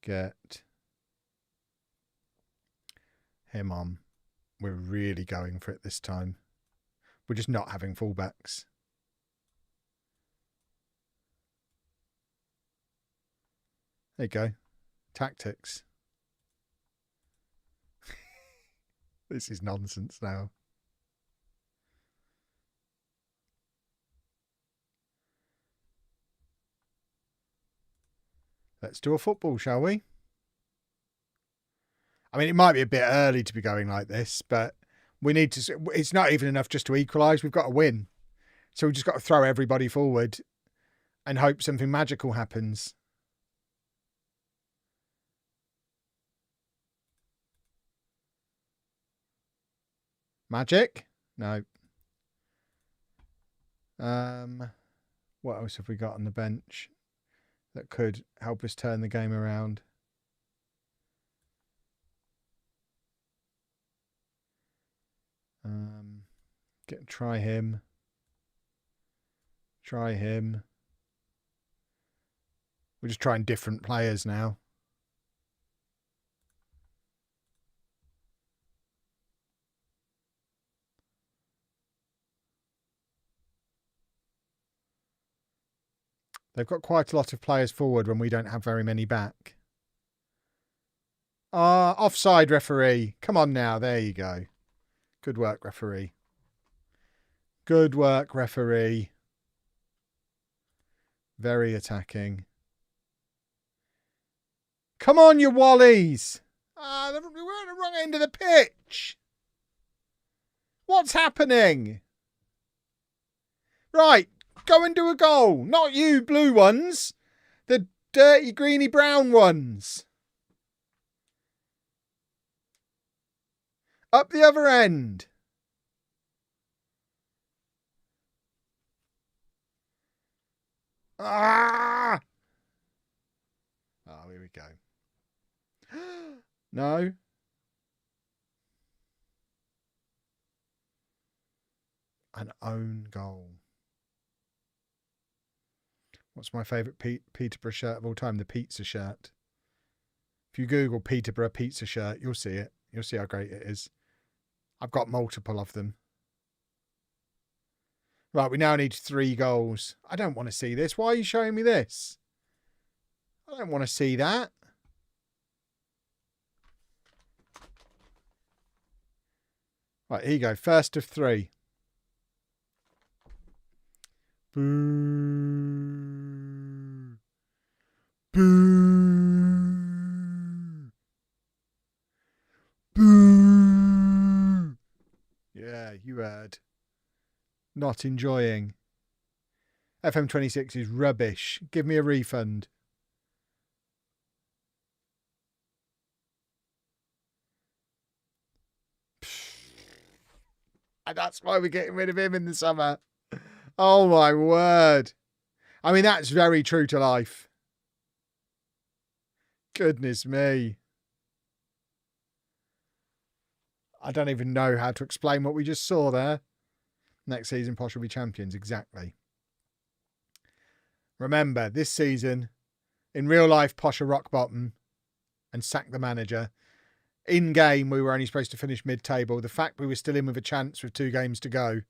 get him on. We're really going for it this time. We're just not having fullbacks. There you go. Tactics. This is nonsense now. Let's do a football, shall we? I mean, it might be a bit early to be going like this, but we need to... It's not even enough just to equalise. We've got to win. So we've just got to throw everybody forward and hope something magical happens. Magic? No. What else have we got on the bench that could help us turn the game around? Try him. Try him. We're just trying different players now. They've got quite a lot of players forward when we don't have very many back. Offside referee. Come on now. There you go. Good work, referee. Good work, referee. Very attacking. Come on, you wallies. We're at the wrong end of the pitch. What's happening? Right, go and do a goal. Not you blue ones. The dirty greeny brown ones. Up the other end. Ah! Oh, here we go. No. An own goal. What's my favourite Peterborough shirt of all time? The pizza shirt. If you Google Peterborough pizza shirt, you'll see it. You'll see how great it is. I've got multiple of them. Right, we now need 3 goals. I don't want to see this. Why are you showing me this? I don't want to see that. Right, here you go. First of 3. Boo. Boo. Boo. Yeah, you heard. Not enjoying. FM26 is rubbish. Give me a refund. And that's why we're getting rid of him in the summer. Oh my word. I mean, that's very true to life. Goodness me. I don't even know how to explain what we just saw there. Next season, Posh will be champions. Exactly. Remember, this season, in real life, Posh are rock bottom and sacked the manager. In game, we were only supposed to finish mid-table. The fact we were still in with a chance with 2 games to go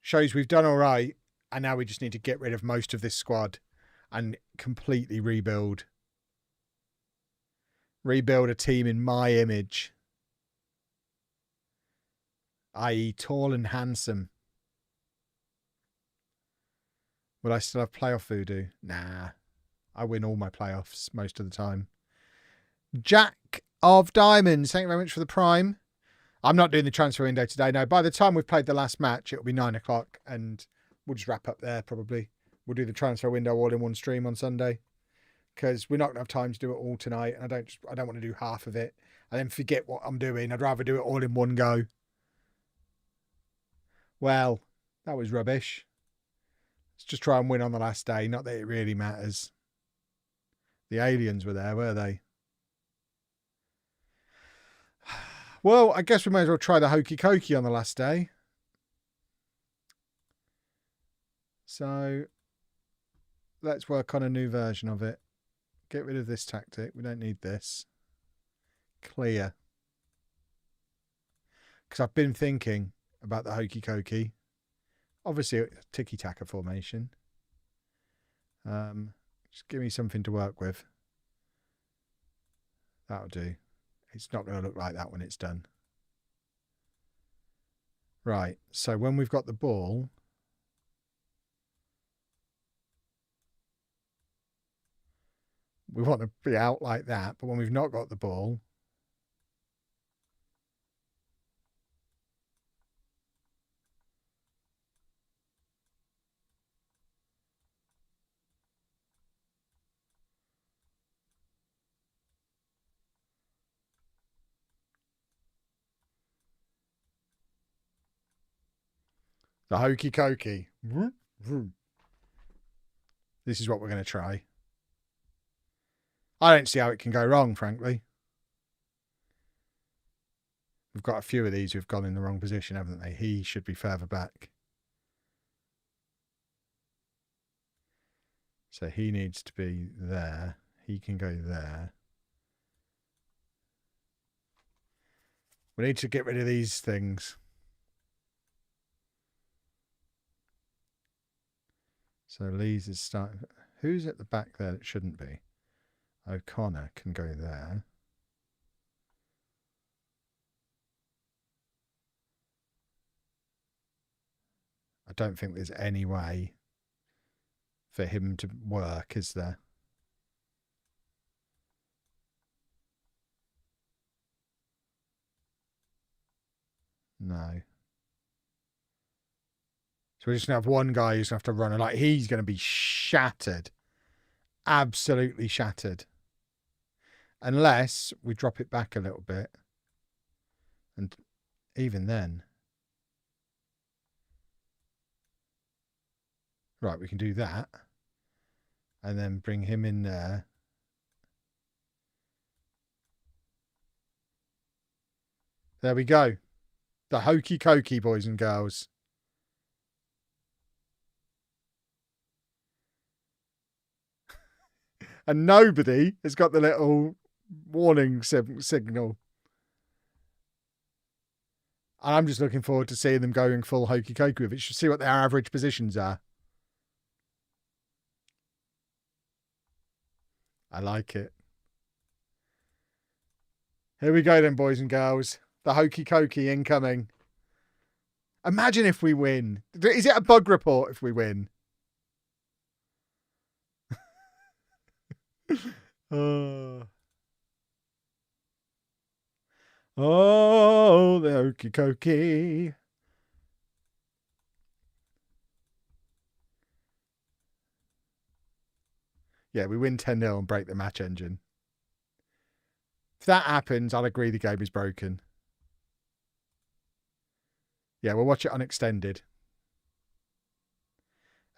shows we've done all right, and now we just need to get rid of most of this squad and completely rebuild. Rebuild a team in my image, i.e. tall and handsome. Will I still have playoff voodoo? Nah. I win all my playoffs most of the time. Jack of Diamonds, thank you very much for the prime. I'm not doing the transfer window today. No, by the time we've played the last match, it'll be 9 o'clock and we'll just wrap up there probably. We'll do the transfer window all in one stream on Sunday because we're not going to have time to do it all tonight. And I don't want to do half of it and then forget what I'm doing. I'd rather do it all in one go. Well, that was rubbish. Let's just try and win on the last day. Not that it really matters. The aliens were there, were they? Well, I guess we may as well try the Hokey Cokey on the last day. So let's work on a new version of it. Get rid of this tactic. We don't need this. Clear. Because I've been thinking about the Hokey Cokey. Obviously, a tiki-taka formation. Just give me something to work with. That'll do. It's not going to look like that when it's done. Right, so when we've got the ball, we want to be out like that, but when we've not got the ball, the Hokey Cokey. This is what we're going to try. I don't see how it can go wrong, frankly. We've got a few of these who've gone in the wrong position, haven't they? He should be further back. So he needs to be there. He can go there. We need to get rid of these things. So Lee's is starting. Who's at the back there that shouldn't be? O'Connor can go there. I don't think there's any way for him to work, is there? No. So we're just going to have one guy who's going to have to run. Like, he's going to be shattered. Absolutely shattered. Unless we drop it back a little bit. And even then. Right, we can do that. And then bring him in there. There we go. The Hokey Cokey, boys and girls. And nobody has got the little warning signal. And I'm just looking forward to seeing them going full Hokey Cokey with it. See what their average positions are. I like it. Here we go then, boys and girls. The Hokey Cokey incoming. Imagine if we win. Is it a bug report if we win? Oh, the Hokey Cokey. Yeah, we win 10-0 and break the match engine. If that happens, I'll agree the game is broken. Yeah, we'll watch it unextended.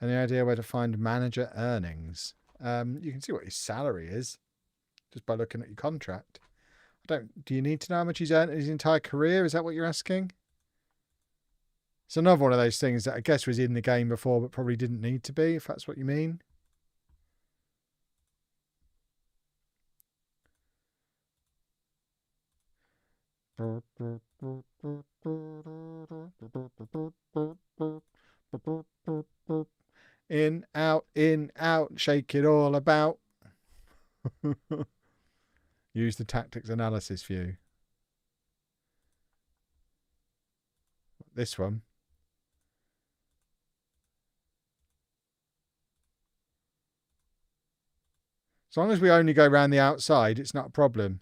Any idea where to find manager earnings? You can see what his salary is just by looking at your contract. Do you need to know how much he's earned in his entire career? Is that what you're asking? It's another one of those things that I guess was in the game before, but probably didn't need to be, if that's what you mean. In, out, shake it all about. Use the tactics analysis view. This one. As long as we only go around the outside, it's not a problem.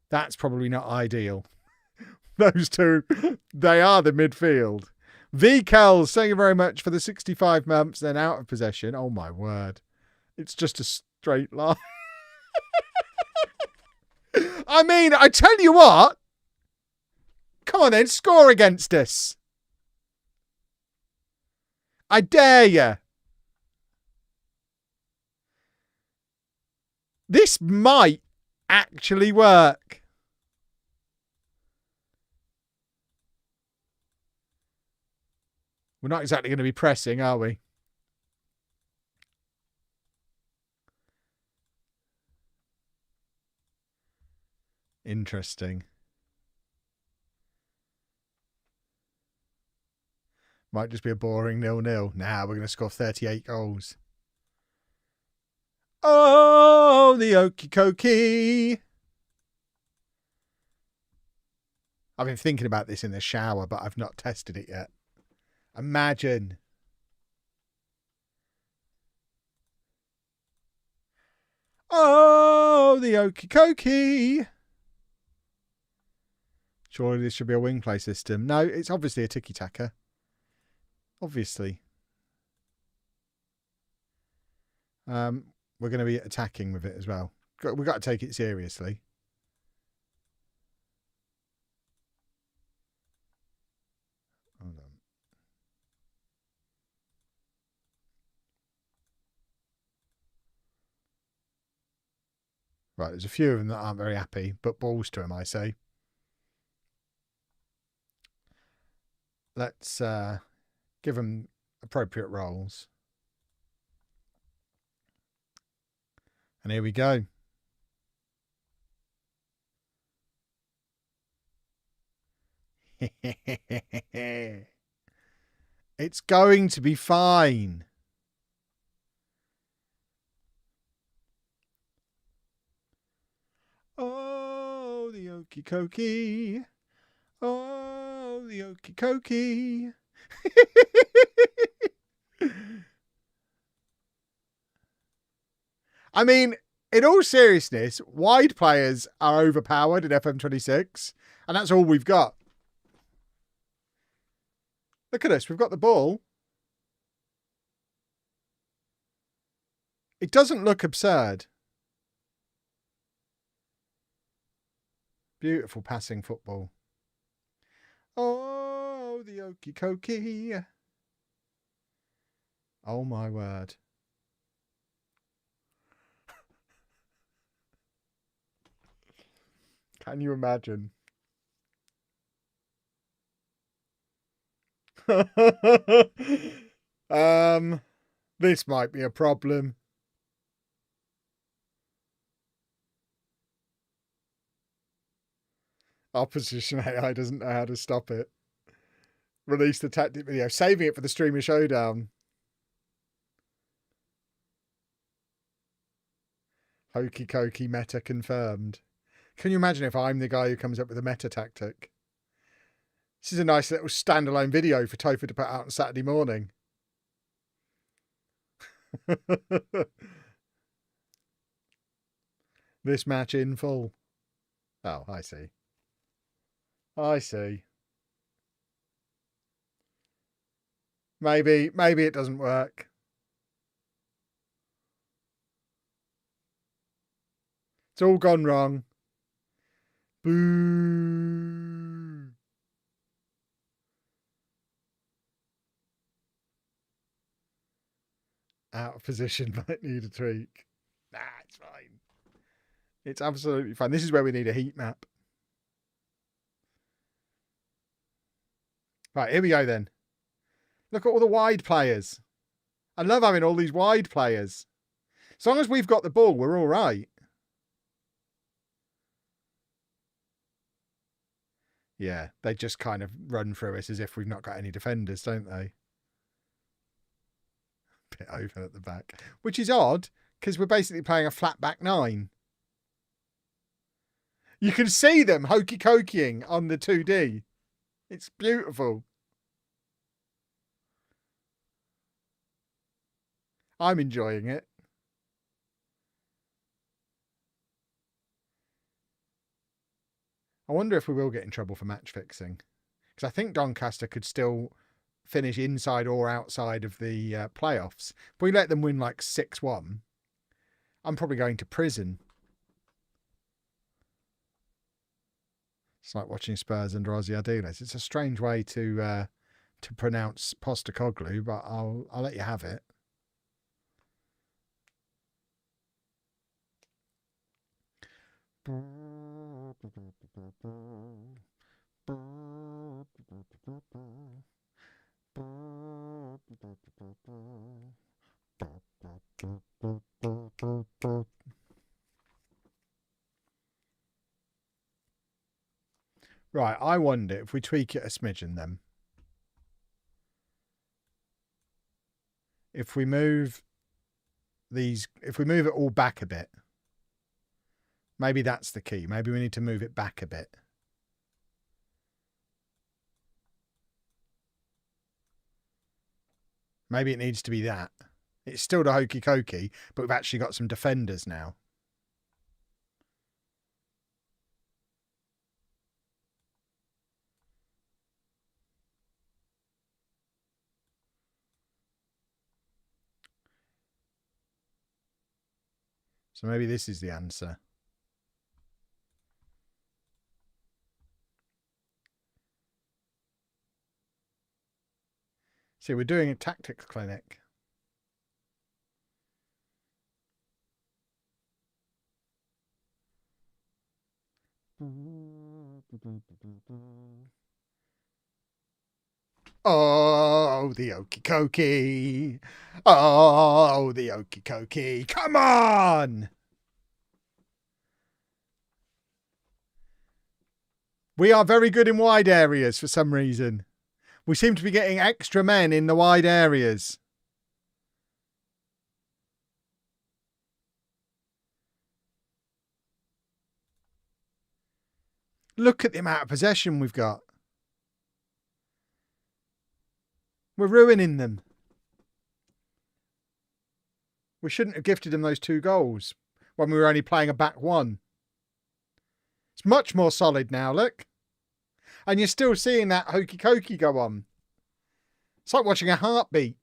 That's probably not ideal. Those two, they are the midfield. V. Kells, thank you very much for the 65 months, then out of possession. Oh, my word. It's just a straight line. I mean, I tell you what. Come on then, score against us. I dare you. This might actually work. We're not exactly going to be pressing, are we? Interesting. Might just be a boring 0-0. Nah, we're going to score 38 goals. Oh, the Hokey Cokey. I've been thinking about this in the shower, but I've not tested it yet. Imagine. Oh, the Hokey Cokey. Surely this should be a wing play system. No, it's obviously a tiki-taka. Obviously. We're going to be attacking with it as well. We've got to take it seriously. Hold on. Right, there's a few of them that aren't very happy, but balls to them, I say. Let's give them appropriate roles. And here we go. It's going to be fine. Hokey Cokey. Oh, the Hokey Cokey. I mean, in all seriousness, wide players are overpowered in FM26, and that's all we've got. Look at us, we've got the ball. It doesn't look absurd. Beautiful passing football. Oh, the Hokey Cokey. Oh my word. Can you imagine? This might be a problem. Opposition AI doesn't know how to stop it. Release the tactic video. Saving it for the streamer showdown. Hokey Cokey meta confirmed. Can you imagine if I'm the guy who comes up with a meta tactic? This is a nice little standalone video for Topher to put out on Saturday morning. This match in full. Oh, I see. I see. Maybe it doesn't work. It's all gone wrong. Boo. Out of position, might need a tweak. Nah, it's fine. It's absolutely fine. This is where we need a heat map. Right, here we go then. Look at all the wide players. I love having all these wide players. As long as we've got the ball, we're all right. Yeah, they just kind of run through us as if we've not got any defenders, don't they? Bit open at the back. Which is odd, because we're basically playing a flat back nine. You can see them hokey cokeying on the 2D. It's beautiful. I'm enjoying it. I wonder if we will get in trouble for match fixing. Because I think Doncaster could still finish inside or outside of the playoffs. If we let them win like 6-1, I'm probably going to prison. It's like watching Spurs under Ozzy Ardiles. It's a strange way to pronounce Postecoglou, but I'll let you have it. Right, I wonder if we tweak it a smidgen then. If we move it all back a bit. Maybe that's the key. Maybe we need to move it back a bit. Maybe it needs to be that. It's still the hokey cokey, but we've actually got some defenders now. So maybe this is the answer. See, we're doing a tactics clinic. Oh, the Hokey Cokey. Oh, the Hokey Cokey. Come on! We are very good in wide areas for some reason. We seem to be getting extra men in the wide areas. Look at the amount of possession we've got. We're ruining them. We shouldn't have gifted them those 2 goals when we were only playing a back one. It's much more solid now, look. And you're still seeing that Hokey Cokey go on. It's like watching a heartbeat.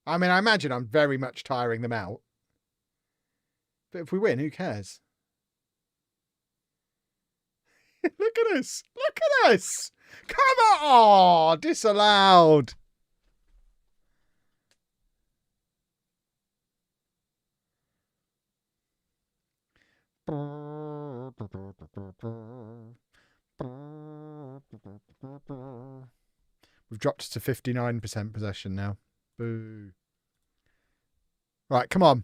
I mean, I imagine I'm very much tiring them out. But if we win, who cares? Look at us. Look at us. Come on. Oh, disallowed. We've dropped to 59% possession now. Boo. Right, come on.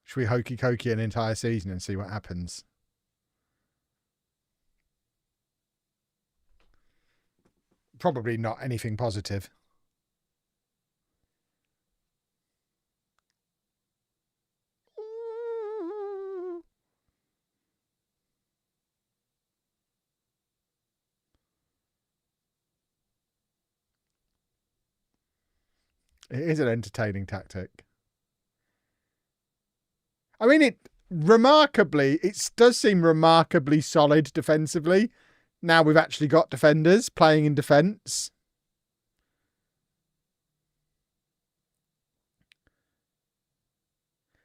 Should we Hokey Cokey an entire season and see what happens? Probably not anything positive. It is an entertaining tactic. I mean, it does seem remarkably solid defensively. Now we've actually got defenders playing in defence.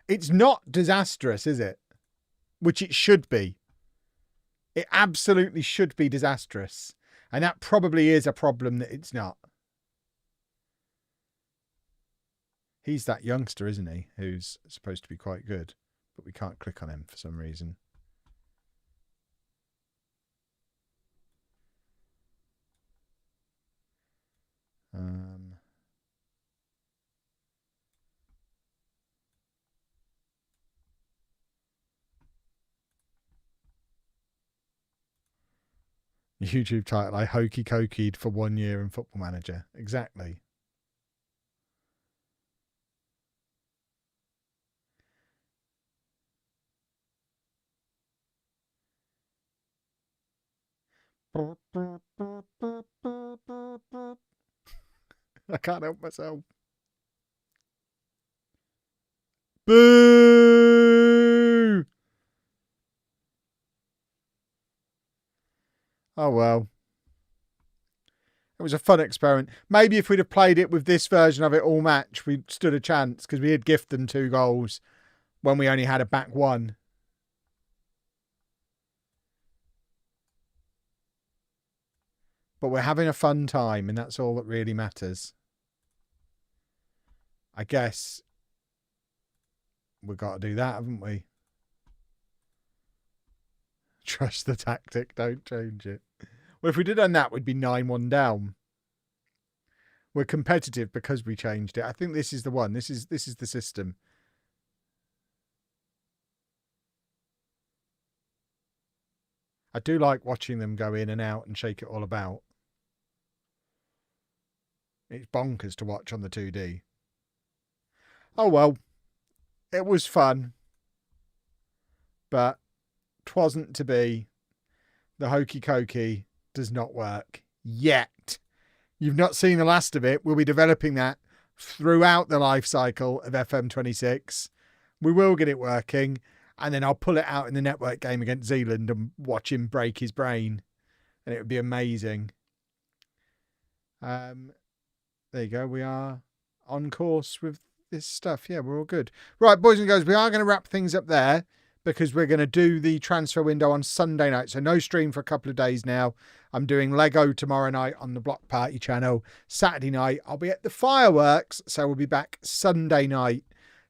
It's not disastrous, is it? Which it should be. It absolutely should be disastrous. And that probably is a problem that it's not. He's that youngster, isn't he? Who's supposed to be quite good. But we can't click on him for some reason. YouTube title, I Hokey Cokeyed for 1 year in Football Manager. Exactly. I can't help myself. Boo! Oh, well. It was a fun experiment. Maybe if we'd have played it with this version of it all match, we stood a chance because we had gifted them 2 goals when we only had a back one. But we're having a fun time, and that's all that really matters. I guess we've got to do that, haven't we? Trust the tactic, don't change it. Well, if we did on that, we'd be 9-1 down. We're competitive because we changed it. I think this is the one. This is the system. I do like watching them go in and out and shake it all about. It's bonkers to watch on the 2D. Oh, well. It was fun. But 'twasn't to be. The Hokey Cokey does not work yet. You've not seen the last of it. We'll be developing that throughout the life cycle of FM26. We will get it working. And then I'll pull it out in the network game against Zealand and watch him break his brain. And it would be amazing. There you go. We are on course with this stuff. Yeah, we're all good. Right, boys and girls, we are going to wrap things up there because we're going to do the transfer window on Sunday night. So no stream for a couple of days now. I'm doing Lego tomorrow night on the Block Party channel. Saturday night, I'll be at the fireworks. So we'll be back Sunday night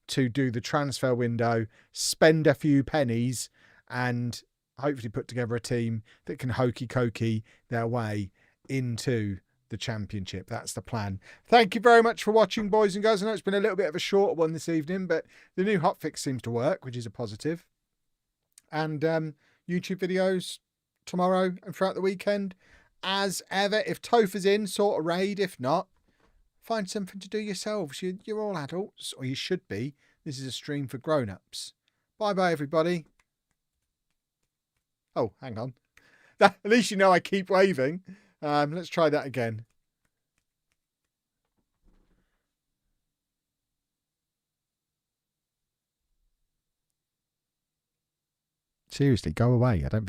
to do the transfer window, spend a few pennies, and hopefully put together a team that can Hokey Cokey their way into the championship. That's the plan. Thank you very much for watching, boys and girls. I know it's been a little bit of a shorter one this evening, but the new hotfix seems to work, which is a positive. And YouTube videos tomorrow and throughout the weekend. as ever. If Topher's in, sort a raid. If not, find something to do yourselves. You're all adults, or you should be. This is a stream for grown-ups. Bye-bye, everybody. Oh, hang on. At least you know I keep waving. Let's try that again. Seriously, go away. I don't think